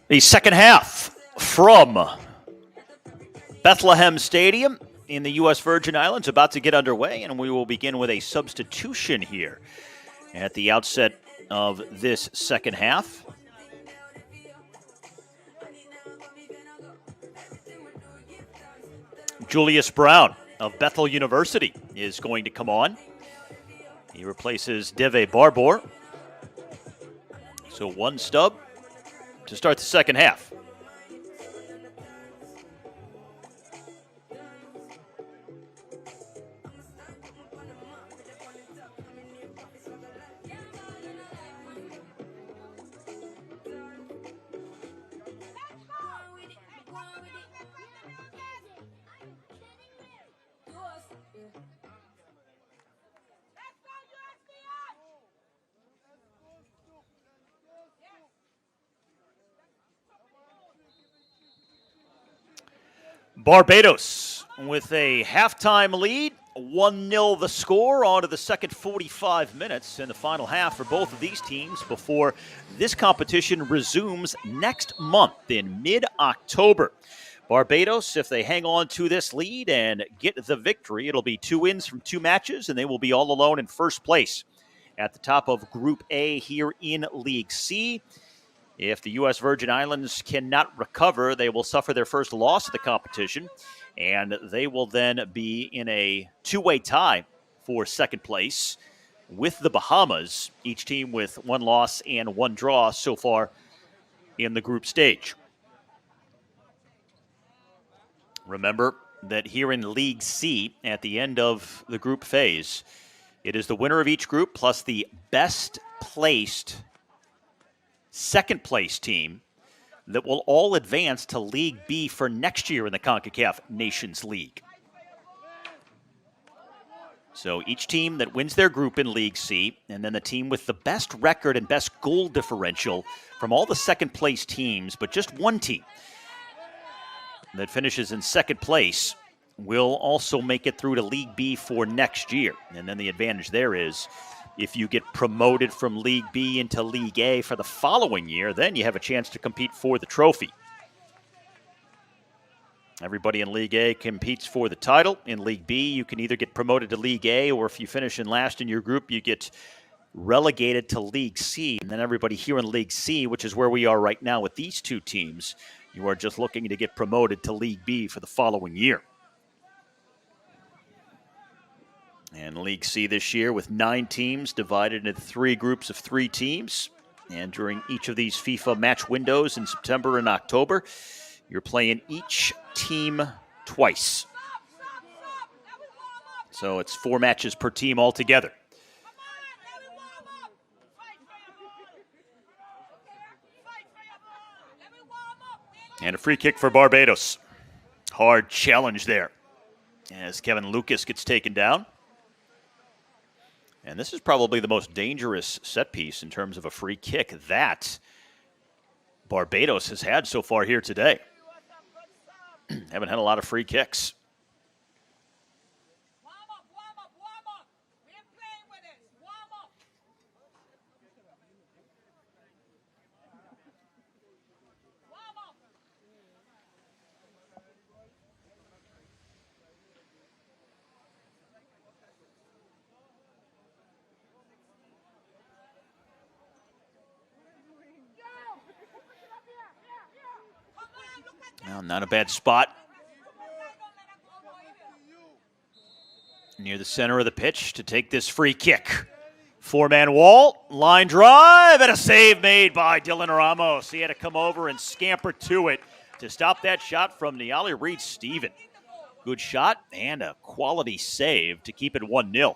The second half from Bethlehem Stadium in the U.S. Virgin Islands about to get underway, and we will begin with a substitution here at the outset of this second half. Julius Brown of Bethel University is going to come on. He replaces Deve Barbour. So one stub to start the second half. Barbados with a halftime lead, 1-0 the score, on to the second 45 minutes in the final half for both of these teams before this competition resumes next month in mid-October. Barbados, if they hang on to this lead and get the victory, it'll be 2 wins from 2 matches, and they will be all alone in first place at the top of Group A here in League C. If the U.S. Virgin Islands cannot recover, they will suffer their first loss of the competition, and they will then be in a 2-way tie for second place with the Bahamas, each team with 1 loss and 1 draw so far in the group stage. Remember that here in League C, at the end of the group phase, it is the winner of each group plus the best placed second place team that will all advance to League B for next year in the Concacaf Nations League. So each team that wins their group in League C, and then the team with the best record and best goal differential from all the second place teams, but just one team that finishes in second place will also make it through to League B for next year. And then the advantage there is if you get promoted from League B into League A for the following year, then you have a chance to compete for the trophy. Everybody in League A competes for the title. In League B, you can either get promoted to League A, or if you finish in last in your group, you get relegated to League C. And then everybody here in League C, which is where we are right now with these 2 teams, you are just looking to get promoted to League B for the following year. And League C this year with 9 teams divided into 3 groups of 3 teams. And during each of these FIFA match windows in September and October, you're playing each team twice. So it's 4 matches per team altogether. And a free kick for Barbados. Hard challenge there as Kevin Lucas gets taken down. And this is probably the most dangerous set piece in terms of a free kick that Barbados has had so far here today. Haven't had a lot of free kicks. Well, not a bad spot near the center of the pitch to take this free kick. Four-man wall, line drive, and a save made by Dylan Ramos. He had to come over and scamper to it to stop that shot from Niali Reed-Steven. Good shot and a quality save to keep it 1-0.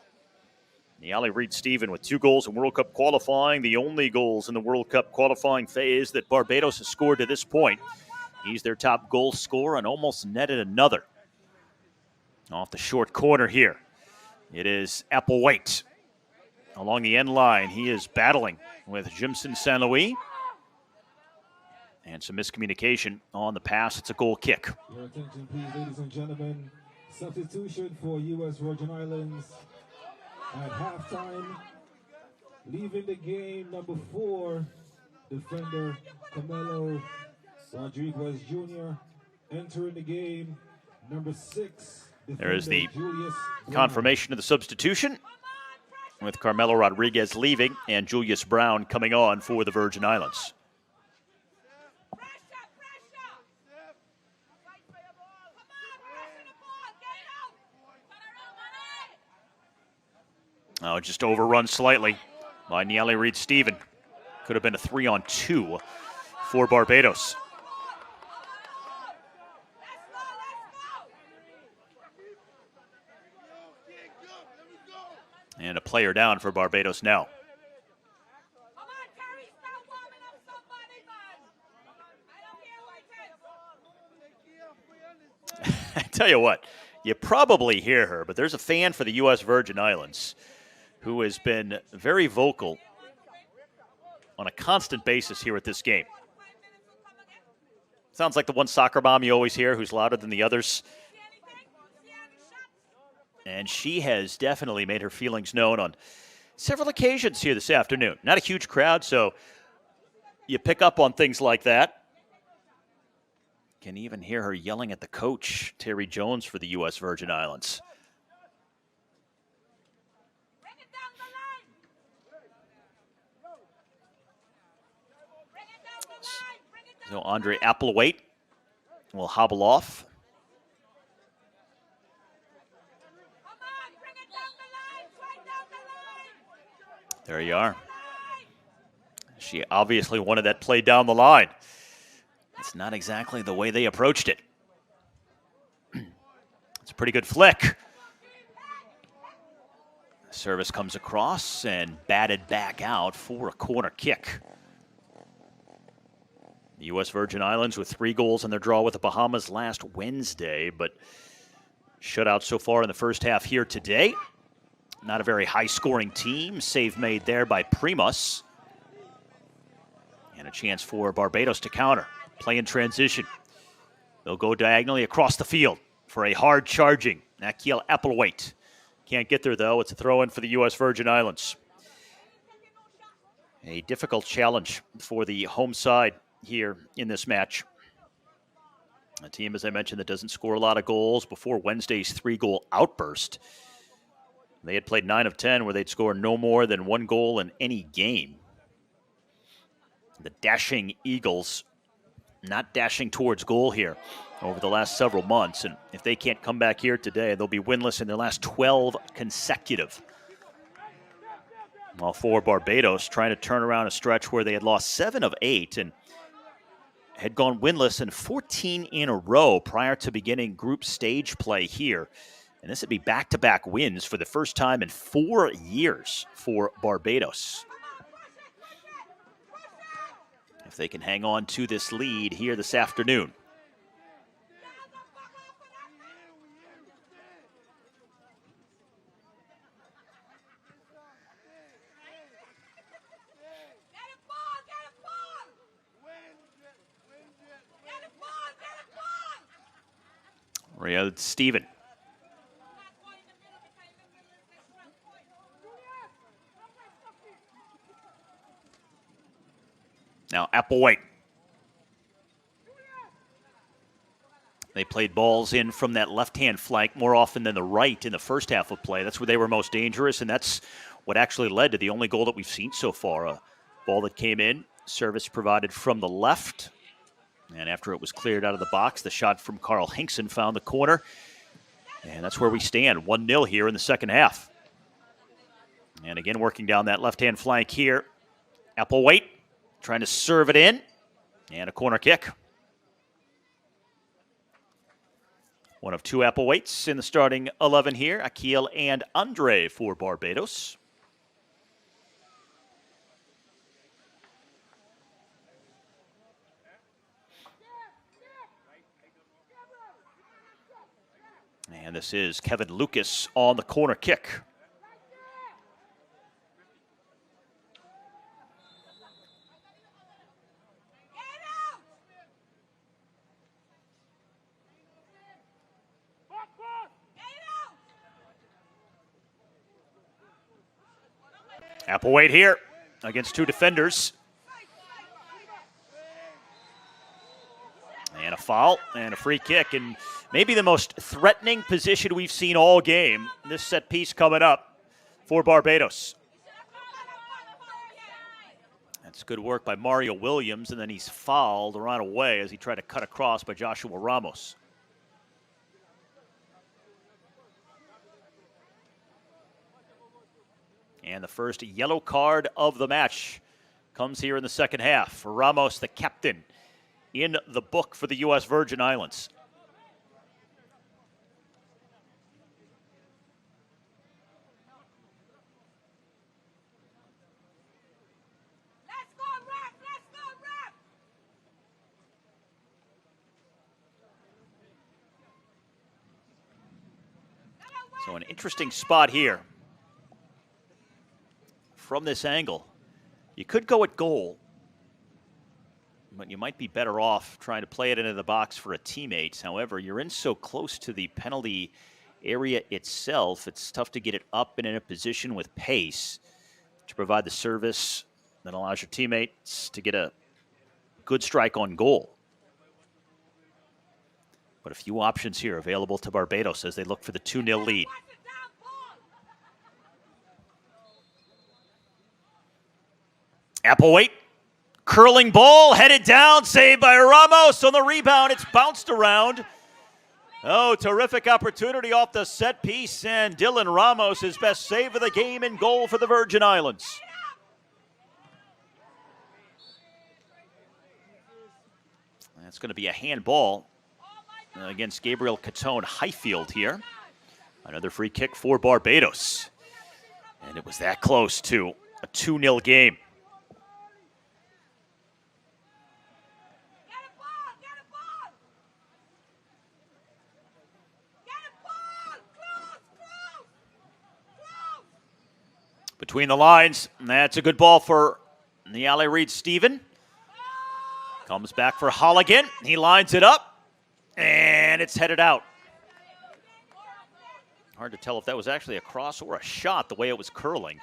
Niali Reed-Steven with 2 goals in World Cup qualifying, the only goals in the World Cup qualifying phase that Barbados has scored to this point. He's their top goal scorer and almost netted another. Off the short corner here, it is Applewhite. Along the end line, he is battling with Jimson St. Louis. And some miscommunication on the pass. It's a goal kick. Your attention, please, ladies and gentlemen. Substitution for U.S. Virgin Islands at halftime. Leaving the game, number 4, defender Camilo Rodriguez Jr. Entering the game, number 6. There is the confirmation of the substitution, with Carmelo Rodriguez leaving and Julius Brown coming on for the Virgin Islands. Oh, just overrun slightly by Niali Reed-Steven. Could have been a 3-on-2 for Barbados. And a player down for Barbados now. I tell you what, you probably hear her, but there's a fan for the U.S. Virgin Islands who has been very vocal on a constant basis here at this game. Sounds like the one soccer mom you always hear who's louder than the others. And she has definitely made her feelings known on several occasions here this afternoon. Not a huge crowd, so you pick up on things like that. Can even hear her yelling at the coach, Terry Jones, for the U.S. Virgin Islands. So Andre Applewhite will hobble off. There you are. She obviously wanted that play down the line. It's not exactly the way they approached it. It's a pretty good flick. Service comes across and batted back out for a corner kick. The U.S. Virgin Islands with 3 goals in their draw with the Bahamas last Wednesday, but shut out so far in the first half here today. Not a very high-scoring team. Save made there by Primus. And a chance for Barbados to counter. Play in transition. They'll go diagonally across the field for a hard-charging Nakiel Applewhite. Can't get there, though. It's a throw-in for the U.S. Virgin Islands. A difficult challenge for the home side here in this match. A team, as I mentioned, that doesn't score a lot of goals before Wednesday's 3-goal outburst. They had played 9 of 10 where they'd score no more than 1 goal in any game. The dashing Eagles not dashing towards goal here over the last several months. And if they can't come back here today, they'll be winless in their last 12 consecutive. While for Barbados, trying to turn around a stretch where they had lost 7 of 8 and had gone winless in 14 in a row prior to beginning group stage play here. And this would be back-to-back wins for the first time in 4 years for Barbados. If they can hang on to this lead here this afternoon. Reed-Steven. Now Applewhite. They played balls in from that left-hand flank more often than the right in the first half of play. That's where they were most dangerous, and that's what actually led to the only goal that we've seen so far. A ball that came in, service provided from the left. And after it was cleared out of the box, the shot from Carl Hinkson found the corner. And that's where we stand, 1-0 here in the second half. And again, working down that left-hand flank here. Applewhite trying to serve it in. And a corner kick. One of two Applewhites in the starting 11 here, Akil and Andre for Barbados. And this is Kevin Lucas on the corner kick. Applewhite here against two defenders. And a foul and a free kick. And maybe the most threatening position we've seen all game. This set piece coming up for Barbados. That's good work by Mario Williams, and then he's fouled around away as he tried to cut across by Joshua Ramos. And the first yellow card of the match comes here in the second half for Ramos, the captain, in the book for the U.S. Virgin Islands. So an interesting spot here. From this angle, you could go at goal, but you might be better off trying to play it into the box for a teammate. However, you're in so close to the penalty area itself, it's tough to get it up and in a position with pace to provide the service that allows your teammates to get a good strike on goal. But a few options here available to Barbados as they look for the 2-0 lead. Applewhite, curling ball, headed down, saved by Ramos on the rebound. It's bounced around. Oh, terrific opportunity off the set piece, and Dylan Ramos, his best save of the game, in goal for the Virgin Islands. That's going to be a handball against Gabriel Catone Highfield here. Another free kick for Barbados. And it was that close to a 2-0 game. Between the lines, that's a good ball for Niale Reed-Steven. Comes back for Holligan. He lines it up, and it's headed out. Hard to tell if that was actually a cross or a shot, the way it was curling.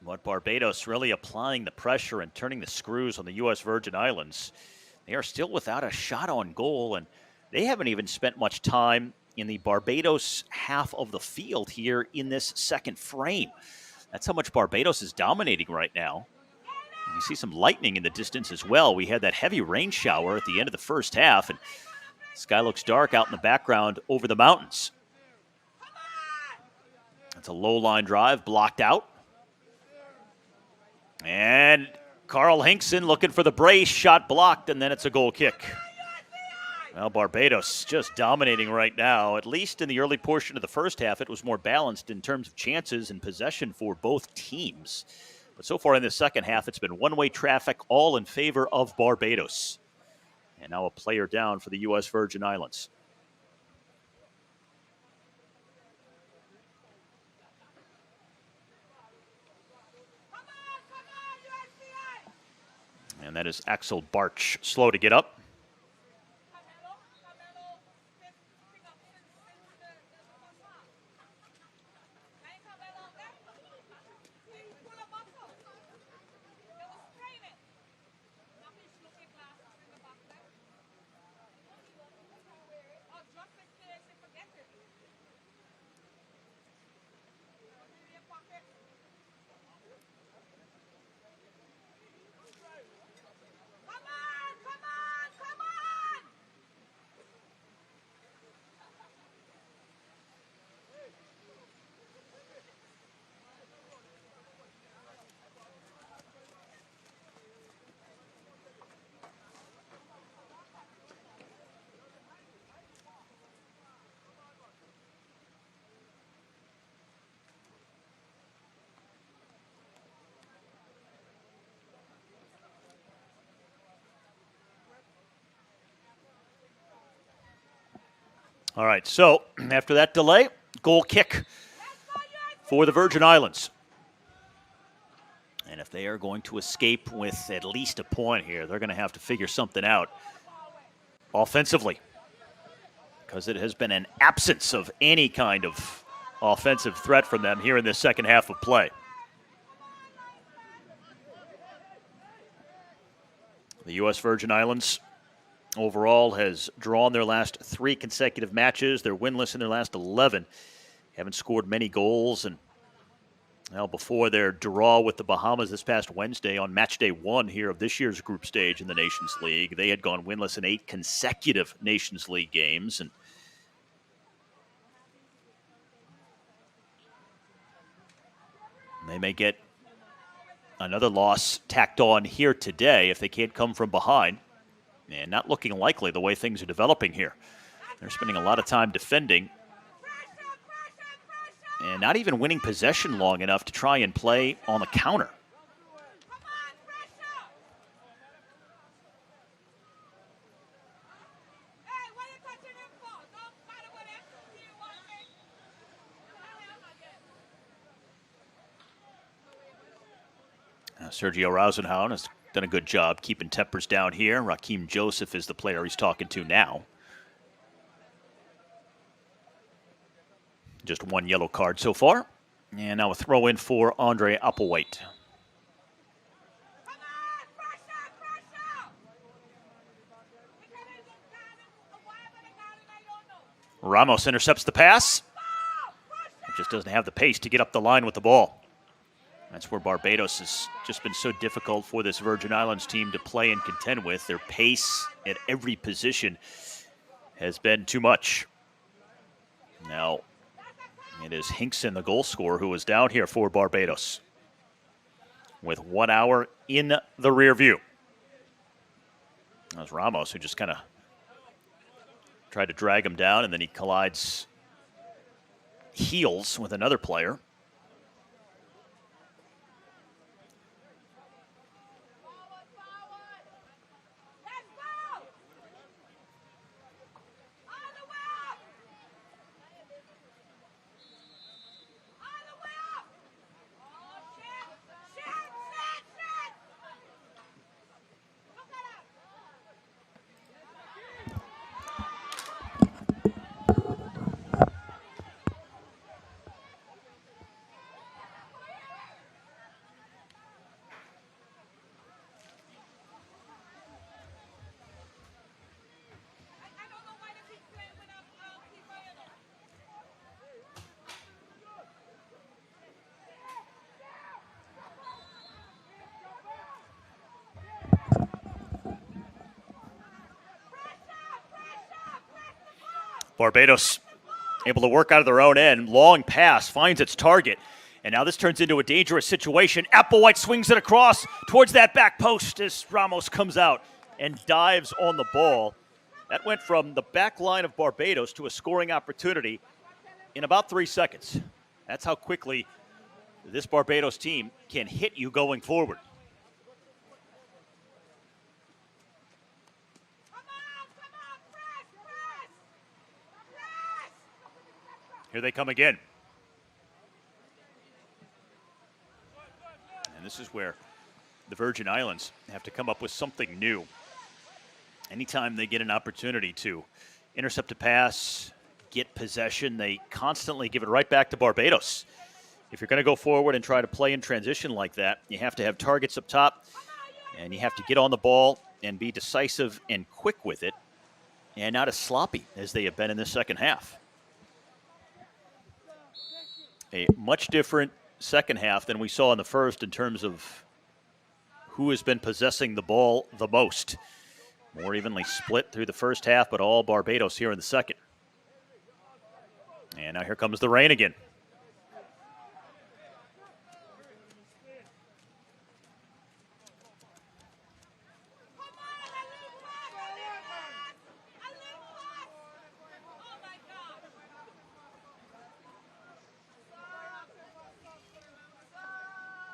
But Barbados really applying the pressure and turning the screws on the U.S. Virgin Islands. They are still without a shot on goal, and they haven't even spent much time in the Barbados half of the field here in this second frame. That's how much Barbados is dominating right now. And you see some lightning in the distance as well. We had that heavy rain shower at the end of the first half, and the sky looks dark out in the background over the mountains. That's a low line drive, blocked out. And Carl Hinkson looking for the brace, shot blocked, and then it's a goal kick. Well, Barbados just dominating right now. At least in the early portion of the first half, it was more balanced in terms of chances and possession for both teams. But so far in the second half, it's been one-way traffic, all in favor of Barbados. And now a player down for the U.S. Virgin Islands. And that is Axel Barch, slow to get up. All right, so after that delay, goal kick for the Virgin Islands. And if they are going to escape with at least a point here, they're going to have to figure something out offensively, because it has been an absence of any kind of offensive threat from them here in this second half of play. The U.S. Virgin Islands overall has drawn their last 3 consecutive matches. They're winless in their last 11. Haven't scored many goals, and well, before their draw with the Bahamas this past Wednesday on match day 1 here of this year's group stage in the Nations League, they had gone winless in 8 consecutive Nations League games. And they may get another loss tacked on here today if they can't come from behind. And not looking likely the way things are developing here. They're spending a lot of time defending and not even winning possession long enough to try and play on the counter. Sergio Rosenhauen has done a good job keeping tempers down here. Raheem Joseph is the player he's talking to now. Just 1 yellow card so far. And now a throw in for Andre Applewhite. Ramos intercepts the pass. He just doesn't have the pace to get up the line with the ball. That's where Barbados has just been so difficult for this Virgin Islands team to play and contend with. Their pace at every position has been too much. Now, it is Hinkson, the goal scorer, who is down here for Barbados with 1 hour in the rear view. That was Ramos, who just kind of tried to drag him down, and then he collides heels with another player. Barbados able to work out of their own end. Long pass finds its target. And now this turns into a dangerous situation. Applewhite swings it across towards that back post as Ramos comes out and dives on the ball. That went from the back line of Barbados to a scoring opportunity in about 3 seconds. That's how quickly this Barbados team can hit you going forward. Here they come again. And this is where the Virgin Islands have to come up with something new. Anytime they get an opportunity to intercept a pass, get possession, they constantly give it right back to Barbados. If you're going to go forward and try to play in transition like that, you have to have targets up top, and you have to get on the ball and be decisive and quick with it, and not as sloppy as they have been in this second half. A much different second half than we saw in the first in terms of who has been possessing the ball the most. More evenly split through the first half, but all Barbados here in the second. And now here comes the rain again.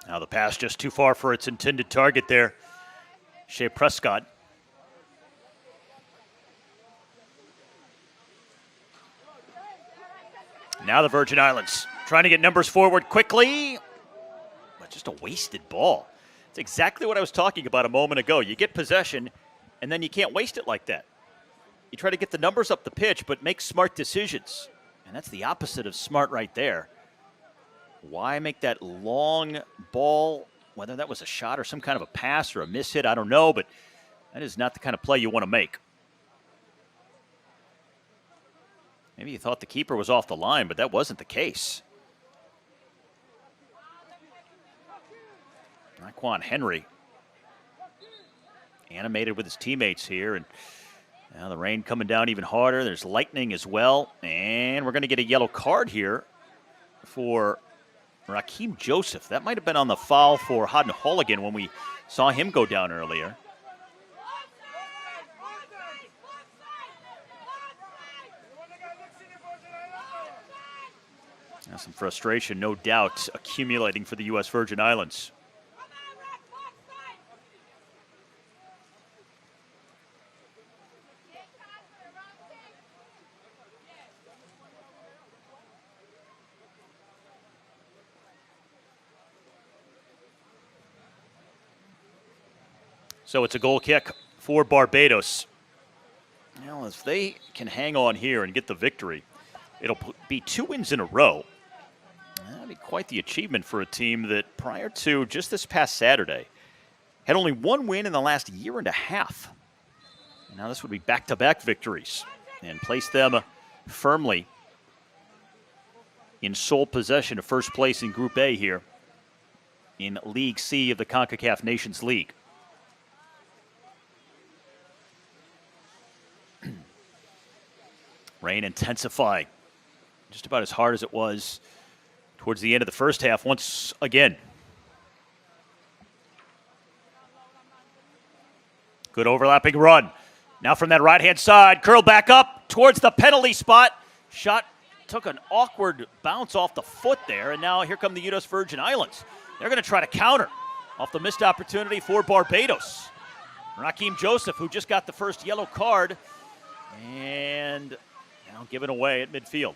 Now the pass just too far for its intended target there. Shea Prescott. Now the Virgin Islands trying to get numbers forward quickly, but just a wasted ball. It's exactly what I was talking about a moment ago. You get possession, and then you can't waste it like that. You try to get the numbers up the pitch, but make smart decisions. And that's the opposite of smart right there. Why make that long ball, whether that was a shot or some kind of a pass or a miss hit, I don't know, but that is not the kind of play you want to make. Maybe you thought the keeper was off the line, but that wasn't the case. Naquan Henry animated with his teammates here, and now the rain coming down even harder. There's lightning as well, and we're going to get a yellow card here for Raheem Joseph. That might have been on the foul for Hodden Holligan when we saw him go down earlier. Now some frustration, no doubt, accumulating for the U.S. Virgin Islands. So it's a goal kick for Barbados. Now, if they can hang on here and get the victory, it'll be 2 wins in a row. That'd be quite the achievement for a team that prior to just this past Saturday had only 1 win in the last year and a half. And now this would be back-to-back victories and place them firmly in sole possession of first place in Group A here in League C of the Concacaf Nations League. Rain intensifying just about as hard as it was towards the end of the first half once again. Good overlapping run. Now from that right-hand side, curled back up towards the penalty spot. Shot took an awkward bounce off the foot there, and now here come the U.S. Virgin Islands. They're going to try to counter off the missed opportunity for Barbados. Raheem Joseph, who just got the first yellow card, and now given away at midfield.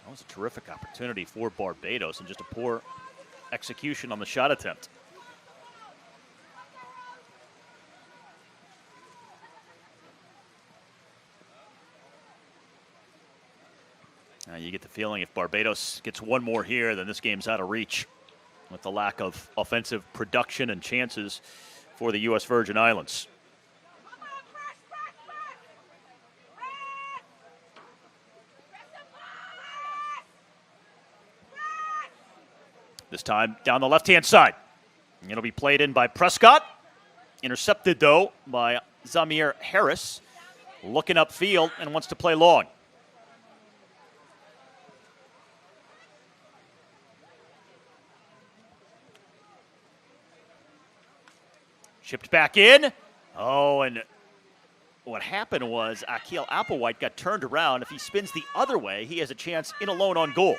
That was a terrific opportunity for Barbados and just a poor execution on the shot attempt. You get the feeling if Barbados gets one more here, then this game's out of reach with the lack of offensive production and chances for the U.S. Virgin Islands. This time down the left-hand side. It'll be played in by Prescott. Intercepted, though, by Zamir Harris. Looking upfield and wants to play long. Chipped back in. Oh, and what happened was Akil Applewhite got turned around. If he spins the other way, he has a chance in alone on goal.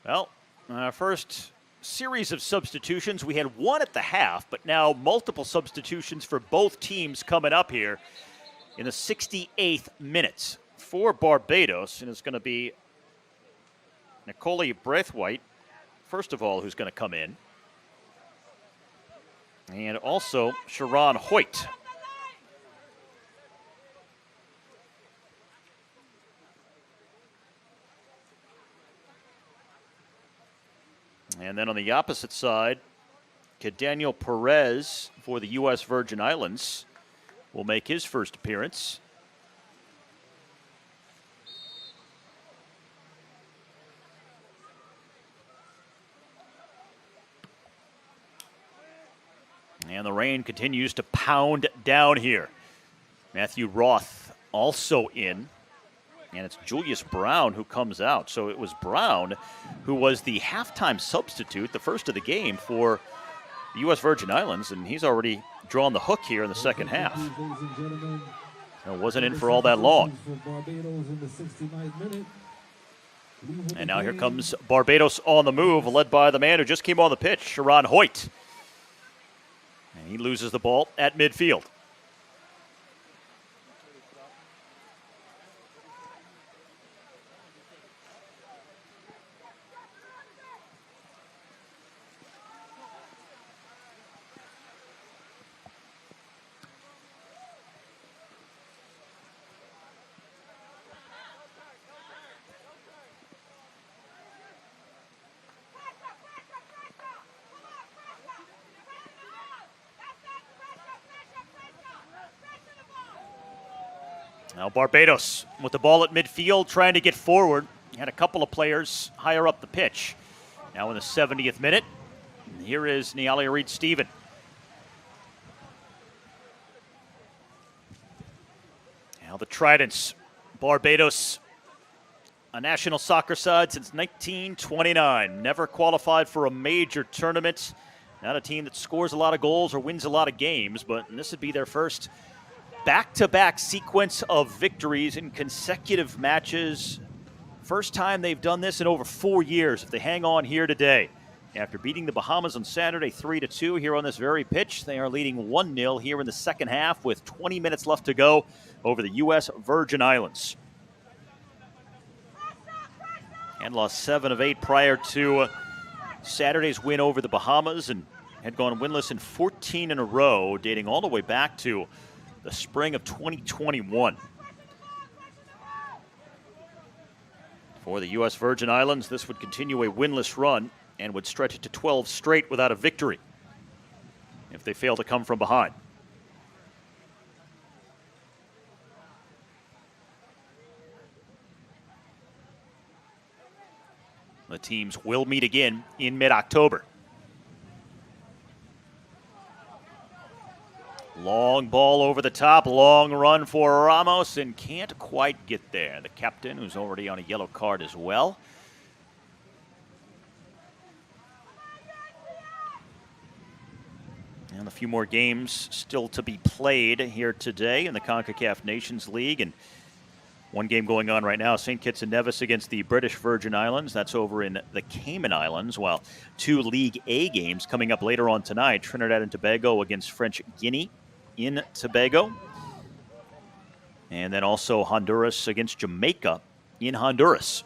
Well, our first series of substitutions, we had one at the half, but now multiple substitutions for both teams coming up here in the 68th minute for Barbados, and it's going to be Nicole Braithwaite, first of all, who's going to come in, and also Sharon Hoyt. And then on the opposite side, Daniel Perez for the U.S. Virgin Islands will make his first appearance. And the rain continues to pound down here. Matthew Roth also in And it's Julius Brown who comes out. So it was Brown who was the halftime substitute, the first of the game for the U.S. Virgin Islands, and he's already drawn the hook here in the second half. So it wasn't in for all that long. And now here comes Barbados on the move, led by the man who just came on the pitch, Sharon Hoyt. And he loses the ball at midfield. Now Barbados with the ball at midfield trying to get forward. Had a couple of players higher up the pitch. Now in the 70th minute, here is Nialia Reid-Stephen. Now the Tridents, Barbados, a national soccer side since 1929. Never qualified for a major tournament. Not a team that scores a lot of goals or wins a lot of games, but this would be their first back-to-back sequence of victories in consecutive matches. First time they've done this in over 4 years if they hang on here today. After beating the Bahamas on Saturday 3-2 here on this very pitch, they are leading 1-0 here in the second half with 20 minutes left to go over the U.S. Virgin Islands. And lost 7 of 8 prior to Saturday's win over the Bahamas and had gone winless in 14 in a row, dating all the way back to the spring of 2021. For the U.S. Virgin Islands, this would continue a winless run and would stretch it to 12 straight without a victory if they fail to come from behind. The teams will meet again in mid-October. Long ball over the top, long run for Ramos, and can't quite get there. The captain, who's already on a yellow card as well. And a few more games still to be played here today in the Concacaf Nations League. And one game going on right now, St. Kitts and Nevis against the British Virgin Islands. That's over in the Cayman Islands, while 2 League A games coming up later on tonight. Trinidad and Tobago against French Guinea in Tobago. And then also Honduras against Jamaica in Honduras.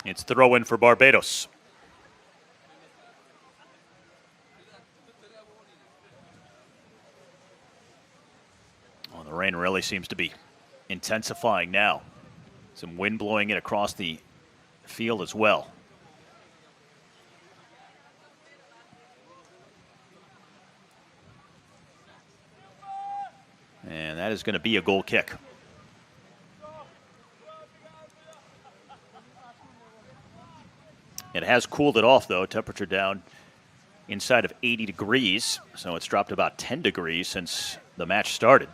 It's throw-in for Barbados. Well, the rain really seems to be intensifying now. Some wind blowing it across the field as well. And that is going to be a goal kick. It has cooled it off, though. Temperature down inside of 80 degrees, so it's dropped about 10 degrees since the match started.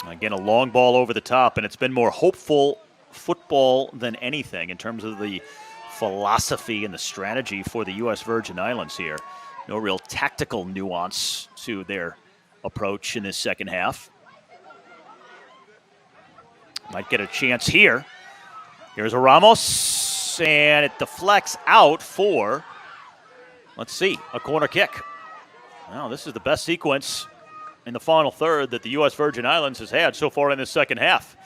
Again, a long ball over the top, and it's been more hopeful football than anything in terms of the philosophy and the strategy for the U.S. Virgin Islands here. No real tactical nuance to their approach in this second half. Might get a chance here. Here's a Ramos, and it deflects out for, let's see, a corner kick. Well, this is the best sequence in the final third that the U.S. Virgin Islands has had so far in this second half.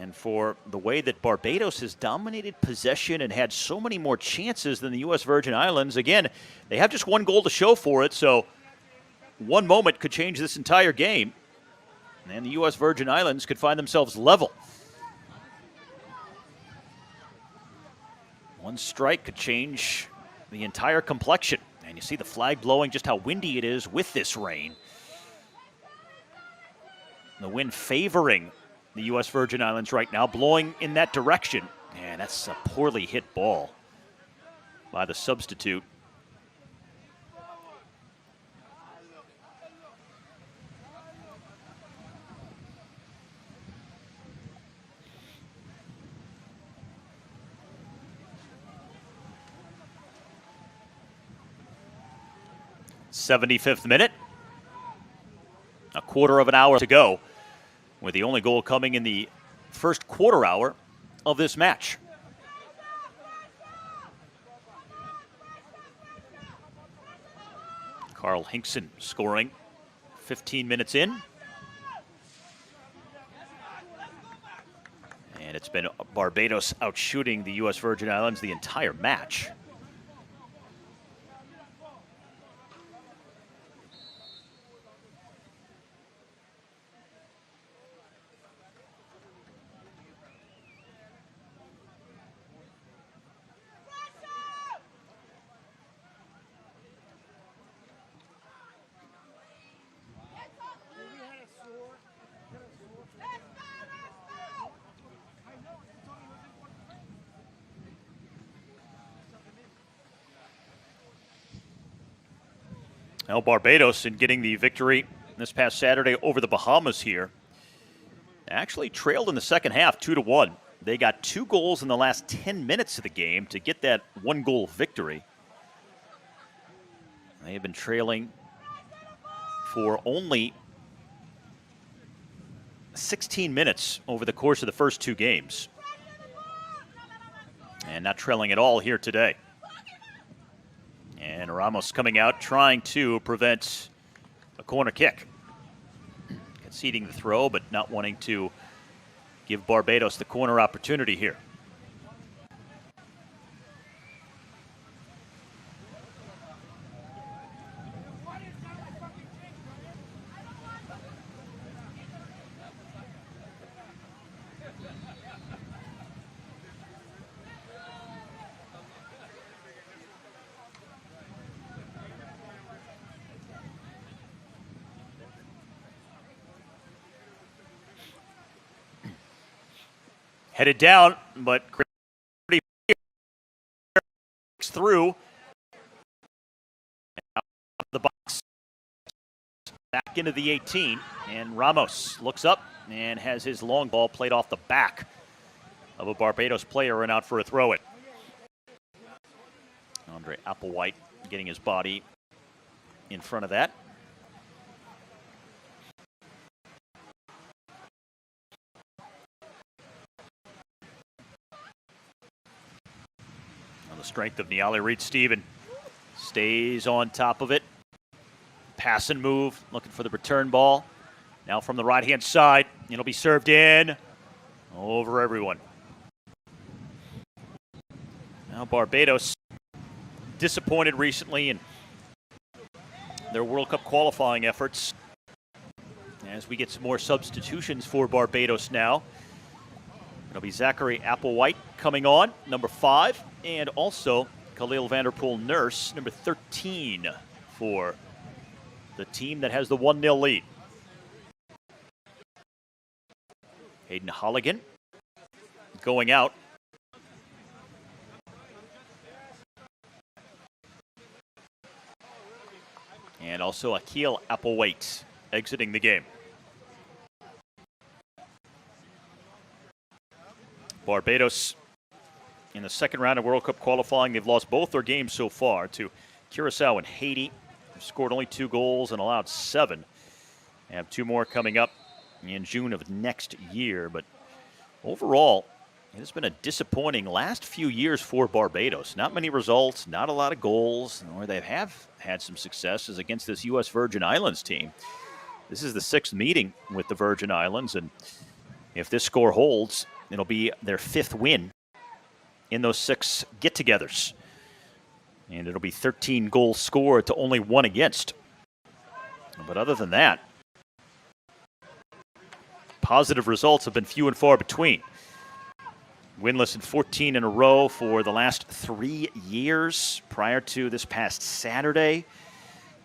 And for the way that Barbados has dominated possession and had so many more chances than the U.S. Virgin Islands, again, they have just one goal to show for it, so one moment could change this entire game, and the U.S. Virgin Islands could find themselves level. One strike could change the entire complexion. And you see the flag blowing, just how windy it is with this rain. The wind favoring the U.S. Virgin Islands right now, blowing in that direction. And that's a poorly hit ball by the substitute. '75th minute. A quarter of an hour to go, with the only goal coming in the first quarter hour of this match. Carl Hinkson scoring 15 minutes in. And it's been Barbados outshooting the U.S. Virgin Islands the entire match. Now Barbados, in getting the victory this past Saturday over the Bahamas here, actually trailed in the second half 2-1. They got 2 goals in the last 10 minutes of the game to get that 1-goal victory. They have been trailing for only 16 minutes over the course of the first 2 games. And not trailing at all here today. And Ramos coming out trying to prevent a corner kick. Conceding the throw, but not wanting to give Barbados the corner opportunity here. Headed down, but through the box, back into the 18, and Ramos looks up and has his long ball played off the back of a Barbados player and out for a throw-in. Andre Applewhite getting his body in front of that. Strength of Niali Reed-Steven stays on top of it. Pass and move, looking for the return ball. Now from the right-hand side, it'll be served in over everyone. Now Barbados disappointed recently in their World Cup qualifying efforts. As we get some more substitutions for Barbados now. It'll be Zachary Applewhite coming on, number 5, and also Khalil Vanderpool-Nurse, number 13, for the team that has the 1-0 lead. Hayden Holligan going out. And also Akil Applewhite exiting the game. Barbados in the second round of World Cup qualifying. They've lost both their games so far to Curacao and Haiti. They've scored only 2 goals and allowed 7. They have 2 more coming up in June of next year. But overall, it has been a disappointing last few years for Barbados. Not many results, not a lot of goals. Where they have had some success is against this U.S. Virgin Islands team. This is the 6th meeting with the Virgin Islands, and if this score holds, it'll be their 5th win in those 6 get-togethers. And it'll be 13 goals scored to only 1 against. But other than that, positive results have been few and far between. Winless in 14 in a row for the last 3 years prior to this past Saturday.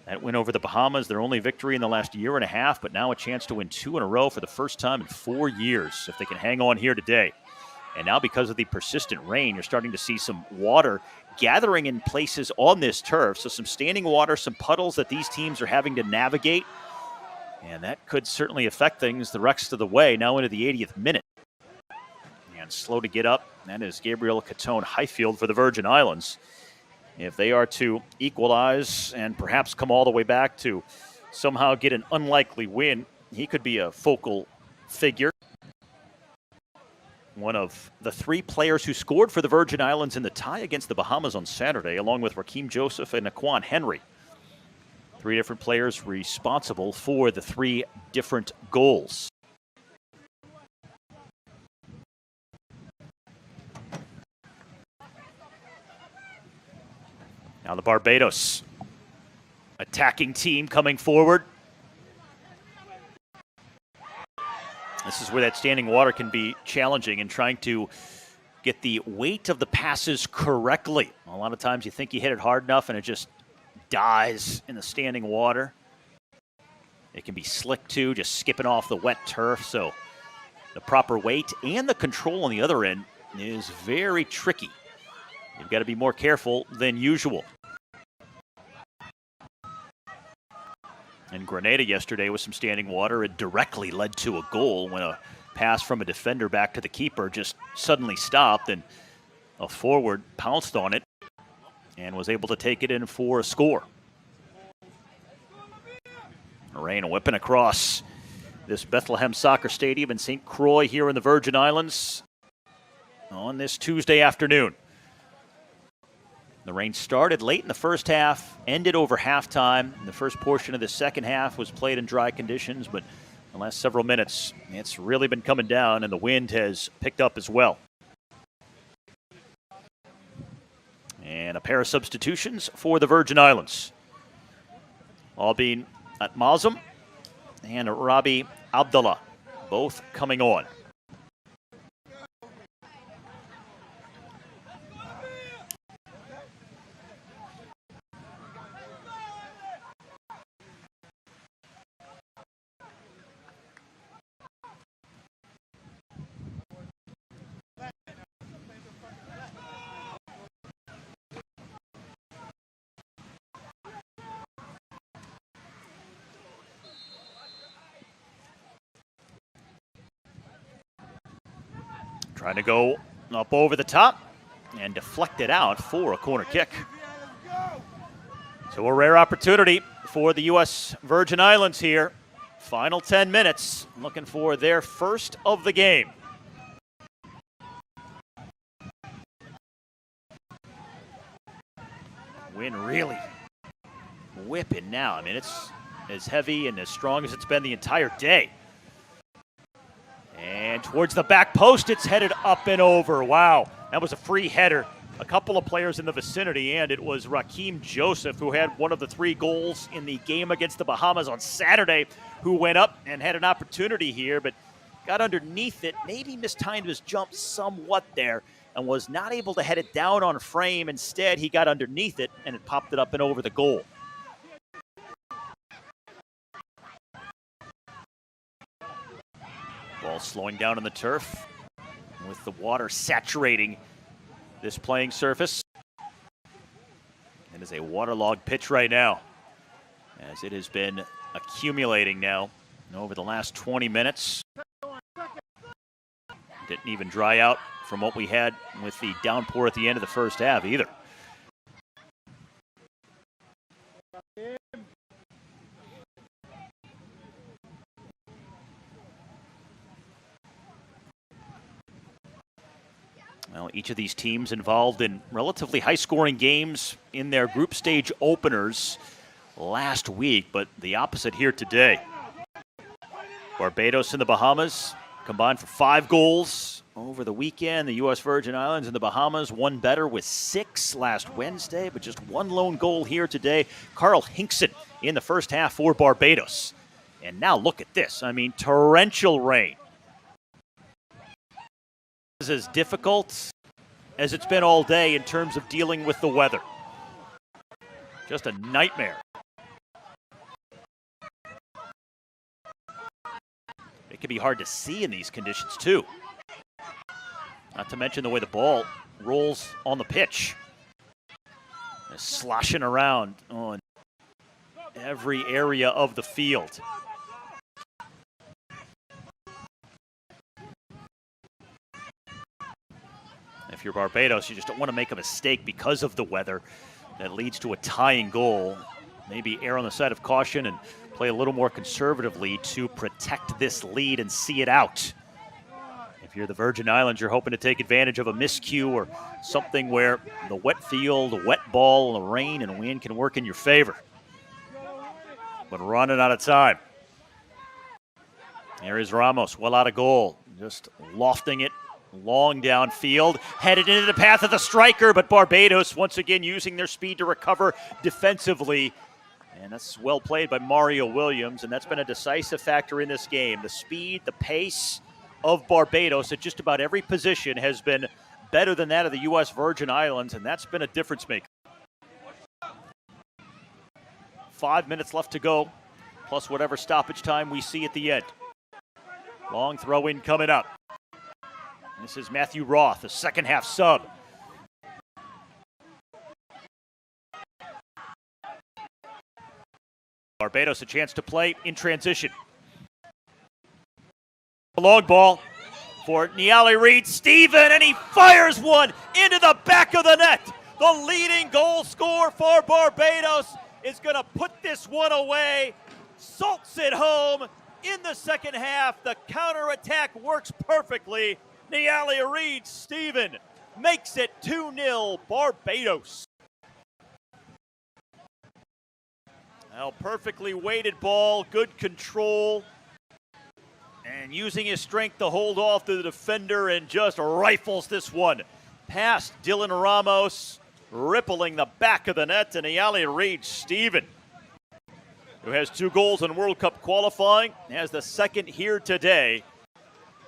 That win over the Bahamas, their only victory in the last year and a half, but now a chance to win 2 in a row for the first time in 4 years if they can hang on here today. And now because of the persistent rain, you're starting to see some water gathering in places on this turf. So some standing water, some puddles that these teams are having to navigate. And that could certainly affect things the rest of the way now into the 80th minute. And slow to get up, that is Gabriel Catone Highfield for the Virgin Islands. If they are to equalize and perhaps come all the way back to somehow get an unlikely win, he could be a focal figure. One of the 3 players who scored for the Virgin Islands in the tie against the Bahamas on Saturday, along with Raheem Joseph and Naquan Henry. 3 different players responsible for the 3 different goals. Now the Barbados attacking team coming forward. This is where that standing water can be challenging and trying to get the weight of the passes correctly. A lot of times you think you hit it hard enough and it just dies in the standing water. It can be slick too, just skipping off the wet turf. So the proper weight and the control on the other end is very tricky. You've got to be more careful than usual. And Grenada yesterday with some standing water, it directly led to a goal when a pass from a defender back to the keeper just suddenly stopped and a forward pounced on it and was able to take it in for a score. Rain whipping across this Bethlehem Soccer Stadium in St. Croix here in the Virgin Islands on this Tuesday afternoon. The rain started late in the first half, ended over halftime. The first portion of the second half was played in dry conditions, but the last several minutes, it's really been coming down, and the wind has picked up as well. And a pair of substitutions for the Virgin Islands. All being at Mazum and Rabi Abdullah, both coming on. Trying to go up over the top and deflect it out for a corner kick. So a rare opportunity for the U.S. Virgin Islands here. Final 10 minutes, looking for their first of the game. Wind really whipping now. I mean, it's as heavy and as strong as it's been the entire day. And towards the back post, it's headed up and over. Wow, that was a free header. A couple of players in the vicinity, and it was Raheem Joseph, who had one of the 3 goals in the game against the Bahamas on Saturday, who went up and had an opportunity here, but got underneath it, maybe mistimed his jump somewhat there, and was not able to head it down on frame. Instead, he got underneath it, and it popped it up and over the goal. Ball slowing down on the turf with the water saturating this playing surface. It is a waterlogged pitch right now, as it has been accumulating now over the last 20 minutes. Didn't even dry out from what we had with the downpour at the end of the first half either. Well, each of these teams involved in relatively high-scoring games in their group stage openers last week, but the opposite here today. Barbados and the Bahamas combined for 5 goals over the weekend. The U.S. Virgin Islands and the Bahamas, one better with 6 last Wednesday, but just one lone goal here today. Carl Hinkson in the first half for Barbados. And now look at this. I mean, torrential rain. This is as difficult as it's been all day in terms of dealing with the weather. Just a nightmare. It can be hard to see in these conditions, too. Not to mention the way the ball rolls on the pitch. It's sloshing around on every area of the field. If you're Barbados, you just don't want to make a mistake because of the weather that leads to a tying goal. Maybe err on the side of caution and play a little more conservatively to protect this lead and see it out. If you're the Virgin Islands, you're hoping to take advantage of a miscue or something where the wet field, the wet ball, the rain and wind can work in your favor. But running out of time. Here is Ramos, well out of goal, just lofting it long downfield, headed into the path of the striker, but Barbados once again using their speed to recover defensively. And that's well played by Mario Williams, and that's been a decisive factor in this game. The speed, the pace of Barbados at just about every position has been better than that of the U.S. Virgin Islands, and that's been a difference maker. 5 minutes left to go, plus whatever stoppage time we see at the end. Long throw in coming up. This is Matthew Roth, the second half sub. Barbados a chance to play in transition. A long ball for Niali Reed-Stephen, and he fires one into the back of the net. The leading goal scorer for Barbados is going to put this one away. Salts it home in the second half. The counterattack works perfectly. Niali Reed-Stephen makes it 2-0 Barbados. Now, perfectly weighted ball, good control, and using his strength to hold off the defender and just rifles this one past Dylan Ramos, rippling the back of the net to Niali Reed-Stephen, who has 2 goals in World Cup qualifying, has the second here today.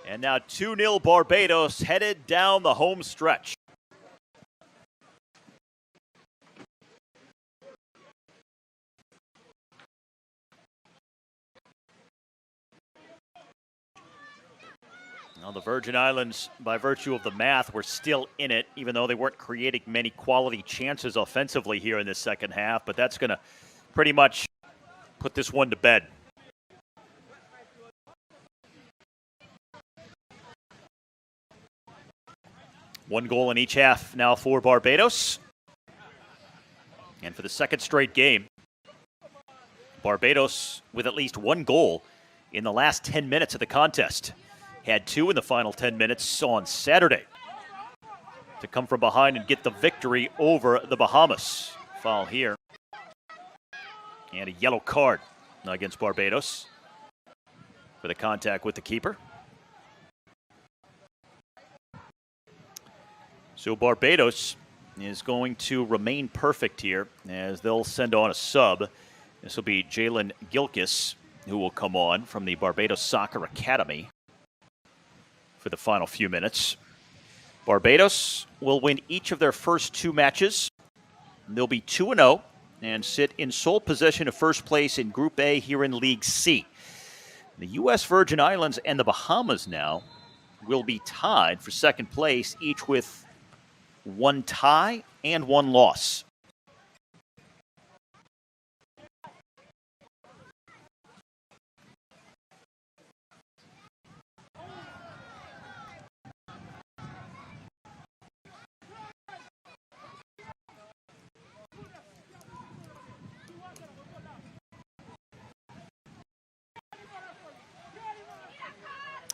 And now 2-0 Barbados headed down the home stretch. Now the Virgin Islands, by virtue of the math, were still in it, even though they weren't creating many quality chances offensively here in this second half. But that's going to pretty much put this one to bed. One goal in each half now for Barbados. And for the second straight game, Barbados with at least 1 goal in the last 10 minutes of the contest. Had 2 in the final 10 minutes on Saturday to come from behind and get the victory over the Bahamas. Foul here. And a yellow card against Barbados for the contact with the keeper. So Barbados is going to remain perfect here as they'll send on a sub. This will be Jalen Gilkis, who will come on from the Barbados Soccer Academy for the final few minutes. Barbados will win each of their first 2 matches. They'll be 2-0 and sit in sole possession of first place in Group A here in League C. The U.S. Virgin Islands and the Bahamas now will be tied for second place, each with 1 tie and 1 loss.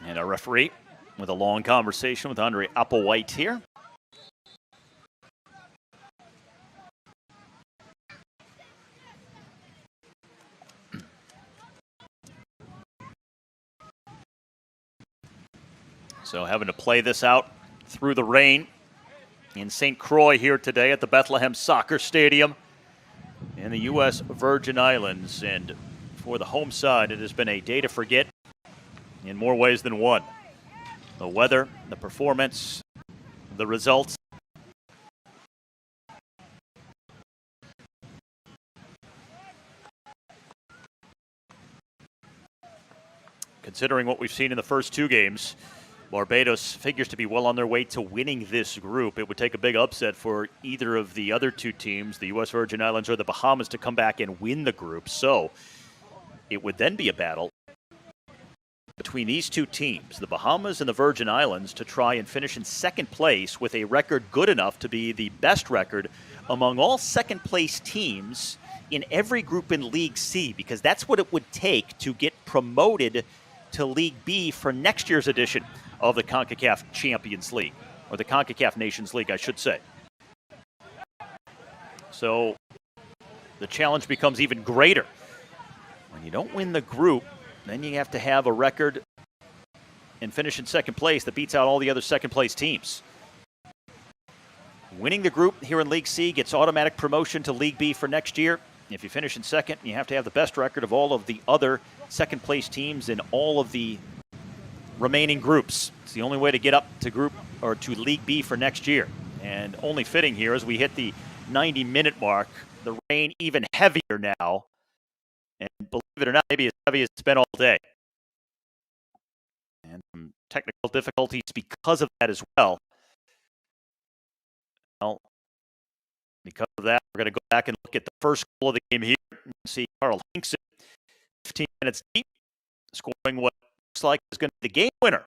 And our referee with a long conversation with Andre Applewhite here. So having to play this out through the rain in St. Croix here today at the Bethlehem Soccer Stadium in the U.S. Virgin Islands. And for the home side, it has been a day to forget in more ways than one. The weather, the performance, the results. Considering what we've seen in the first two games, Barbados figures to be well on their way to winning this group. It would take a big upset for either of the other two teams, the U.S. Virgin Islands or the Bahamas, to come back and win the group. So it would then be a battle between these two teams, the Bahamas and the Virgin Islands, to try and finish in second place with a record good enough to be the best record among all second-place teams in every group in League C, because that's what it would take to get promoted to League B for next year's edition of the Concacaf Champions League, or the Concacaf Nations League, I should say. So the challenge becomes even greater. When you don't win the group, then you have to have a record and finish in second place that beats out all the other second-place teams. Winning the group here in League C gets automatic promotion to League B for next year. If you finish in second, you have to have the best record of all of the other second-place teams in all of the remaining groups. It's the only way to get up to group or to League B for next year. And only fitting here as we hit the 90-minute mark, the rain even heavier now. And believe it or not, maybe as heavy as it's been all day. And some technical difficulties because of that as well. Well, because of that, we're going to go back and look at the first goal of the game here and see Carl Hinkson, 15 minutes deep, scoring what looks like is going to be the game winner.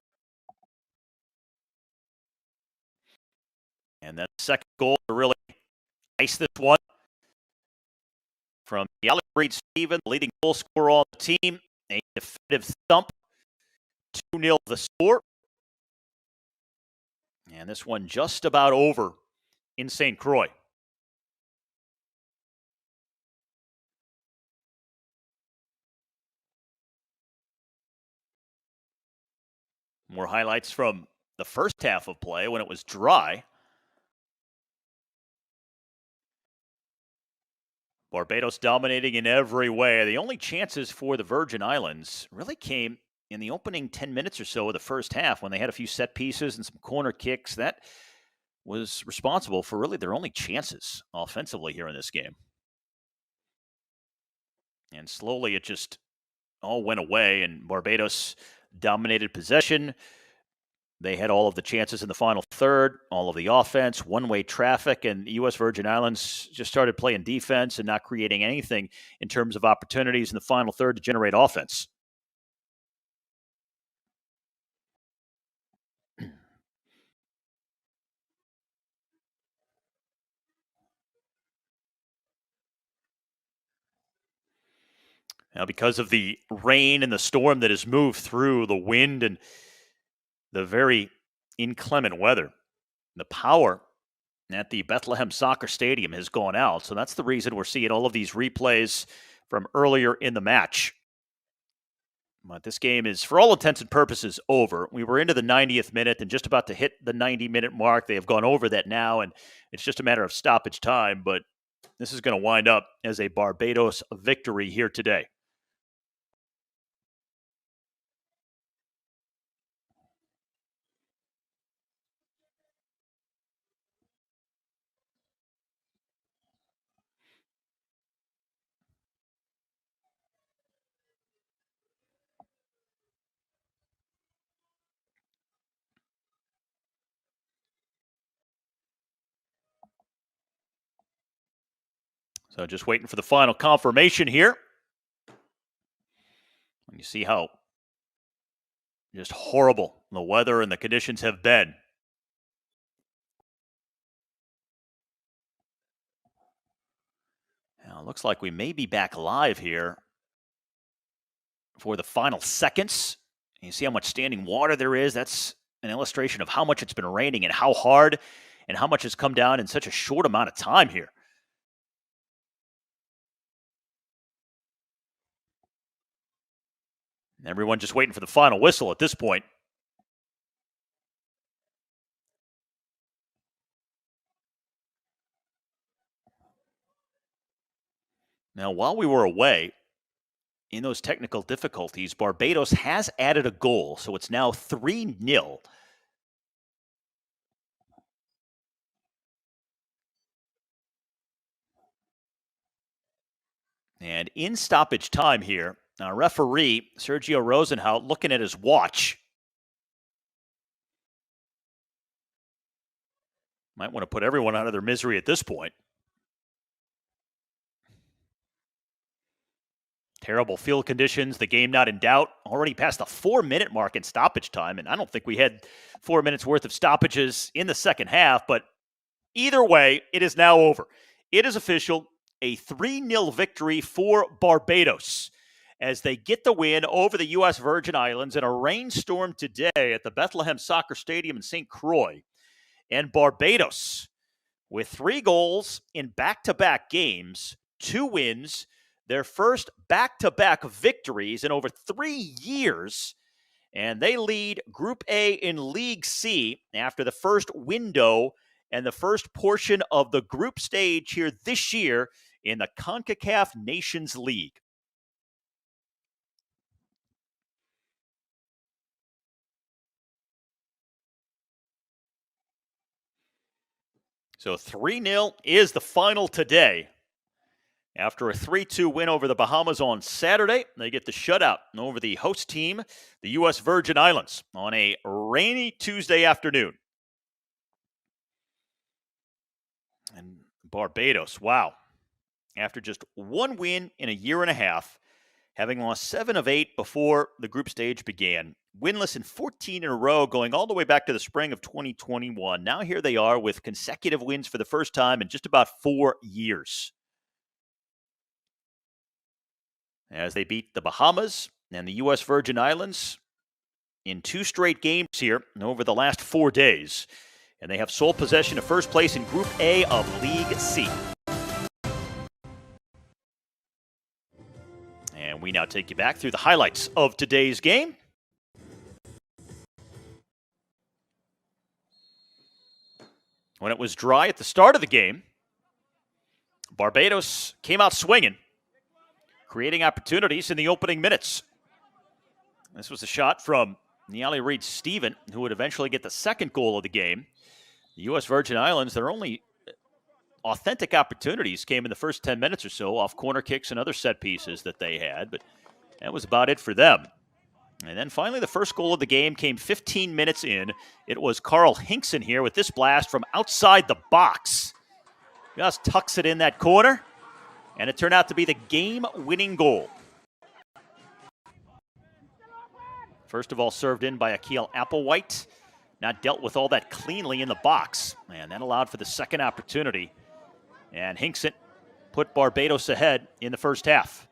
And then the second goal to really ice this one from Alec Reed-Stephen, the leading goal scorer on the team. A definitive thump, 2-0 the score. And this one just about over in St. Croix. More highlights from the first half of play when it was dry. Barbados dominating in every way. The only chances for the Virgin Islands really came in the opening 10 minutes or so of the first half when they had a few set pieces and some corner kicks. That was responsible for really their only chances offensively here in this game. And slowly it just all went away, and Barbados dominated possession. They had all of the chances in the final third, all of the offense, one-way traffic, and the U.S. Virgin Islands just started playing defense and not creating anything in terms of opportunities in the final third to generate offense. Now, because of the rain and the storm that has moved through, the wind and the very inclement weather, the power at the Bethlehem Soccer Stadium has gone out. So that's the reason we're seeing all of these replays from earlier in the match. But this game is, for all intents and purposes, over. We were into the 90th minute and just about to hit the 90-minute mark. They have gone over that now, and it's just a matter of stoppage time. But this is going to wind up as a Barbados victory here today. So just waiting for the final confirmation here. You see how just horrible the weather and the conditions have been. Now, it looks like we may be back live here for the final seconds. You see how much standing water there is? That's an illustration of how much it's been raining and how hard and how much has come down in such a short amount of time here. Everyone just waiting for the final whistle at this point. Now, while we were away in those technical difficulties, Barbados has added a goal, so it's now 3-0. And in stoppage time here, referee Sergio Rosenhout looking at his watch. Might want to put everyone out of their misery at this point. Terrible field conditions, the game not in doubt. Already past the 4-minute mark in stoppage time, and I don't think we had 4 minutes worth of stoppages in the second half, but either way, it is now over. It is official, a 3-0 victory for Barbados as they get the win over the U.S. Virgin Islands in a rainstorm today at the Bethlehem Soccer Stadium in St. Croix. And Barbados, with 3 goals in back-to-back games, 2 wins, their first back-to-back victories in over 3 years, and they lead Group A in League C after the first window and the first portion of the group stage here this year in the Concacaf Nations League. So 3-0 is the final today. After a 3-2 win over the Bahamas on Saturday, they get the shutout over the host team, the U.S. Virgin Islands, on a rainy Tuesday afternoon. And Barbados, wow. After just 1 win in a year and a half, having lost 7 of 8 before the group stage began, winless in 14 in a row, going all the way back to the spring of 2021. Now here they are with consecutive wins for the first time in just about 4 years, as they beat the Bahamas and the U.S. Virgin Islands in 2 straight games here over the last 4 days. And they have sole possession of first place in Group A of League C. And we now take you back through the highlights of today's game. When it was dry at the start of the game, Barbados came out swinging, creating opportunities in the opening minutes. This was a shot from Niali Reed-Stephen, who would eventually get the second goal of the game. The U.S. Virgin Islands, their only authentic opportunities came in the first 10 minutes or so off corner kicks and other set pieces that they had, but that was about it for them. And then finally, the first goal of the game came 15 minutes in. It was Carl Hinkson here with this blast from outside the box. Just tucks it in that corner, and it turned out to be the game-winning goal. First of all, served in by Akil Applewhite. Not dealt with all that cleanly in the box. And that allowed for the second opportunity. And Hinkson put Barbados ahead in the first half.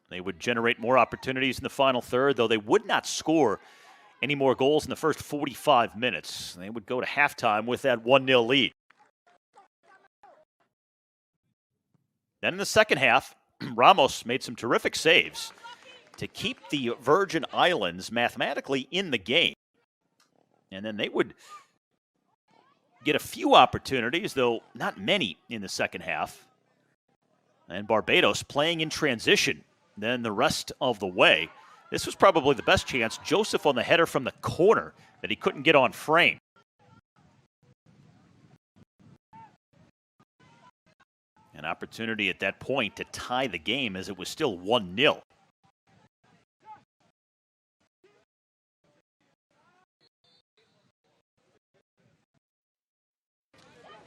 They would generate more opportunities in the final third, though they would not score any more goals in the first 45 minutes. They would go to halftime with that 1-0 lead. Then in the second half, Ramos made some terrific saves to keep the Virgin Islands mathematically in the game. And then they would get a few opportunities, though not many in the second half. And Barbados playing in transition then the rest of the way. This was probably the best chance. Joseph on the header from the corner that he couldn't get on frame. An opportunity at that point to tie the game as it was still 1-0.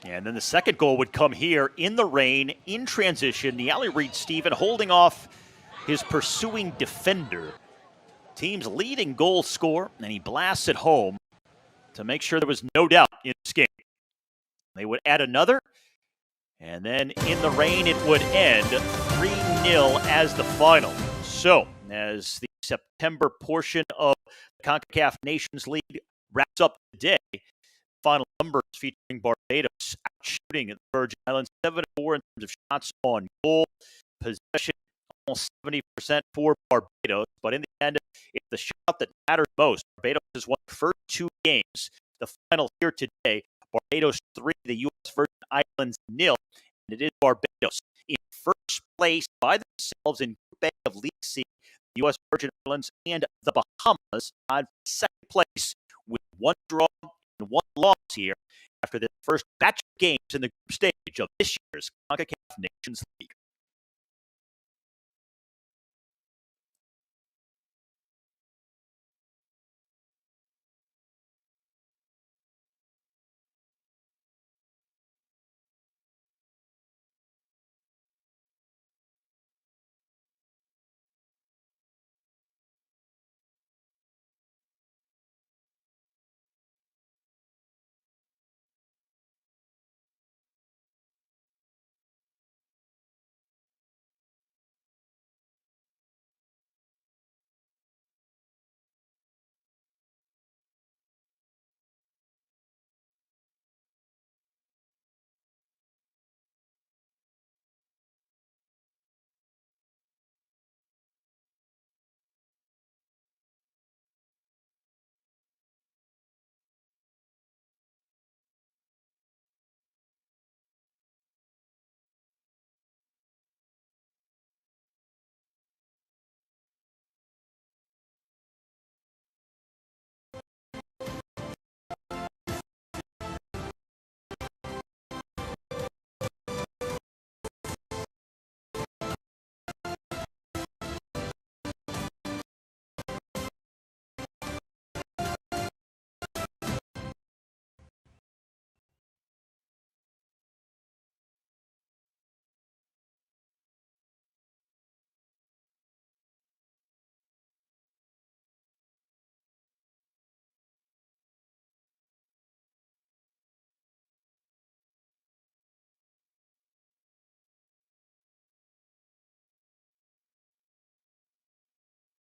And then the second goal would come here in the rain, in transition. Niali Reed-Stephen holding off his pursuing defender. Team's leading goal scorer, and he blasts it home to make sure there was no doubt in this game. They would add another, and then in the rain it would end 3-0 as the final. So, as the September portion of the Concacaf Nations League wraps up today, final numbers featuring Barbados outshooting the Virgin Islands 7-4 in terms of shots on goal. Possession almost 70% for Barbados, but in the end, it's the shot that matters most. Barbados has won the first 2 games. The final here today, Barbados 3, the U.S. Virgin Islands 0. it is Barbados in first place by themselves in Group A of League C. The U.S. Virgin Islands and the Bahamas on second place with one draw and one loss here after the first batch of games in the group stage of this year's Concacaf Nations League.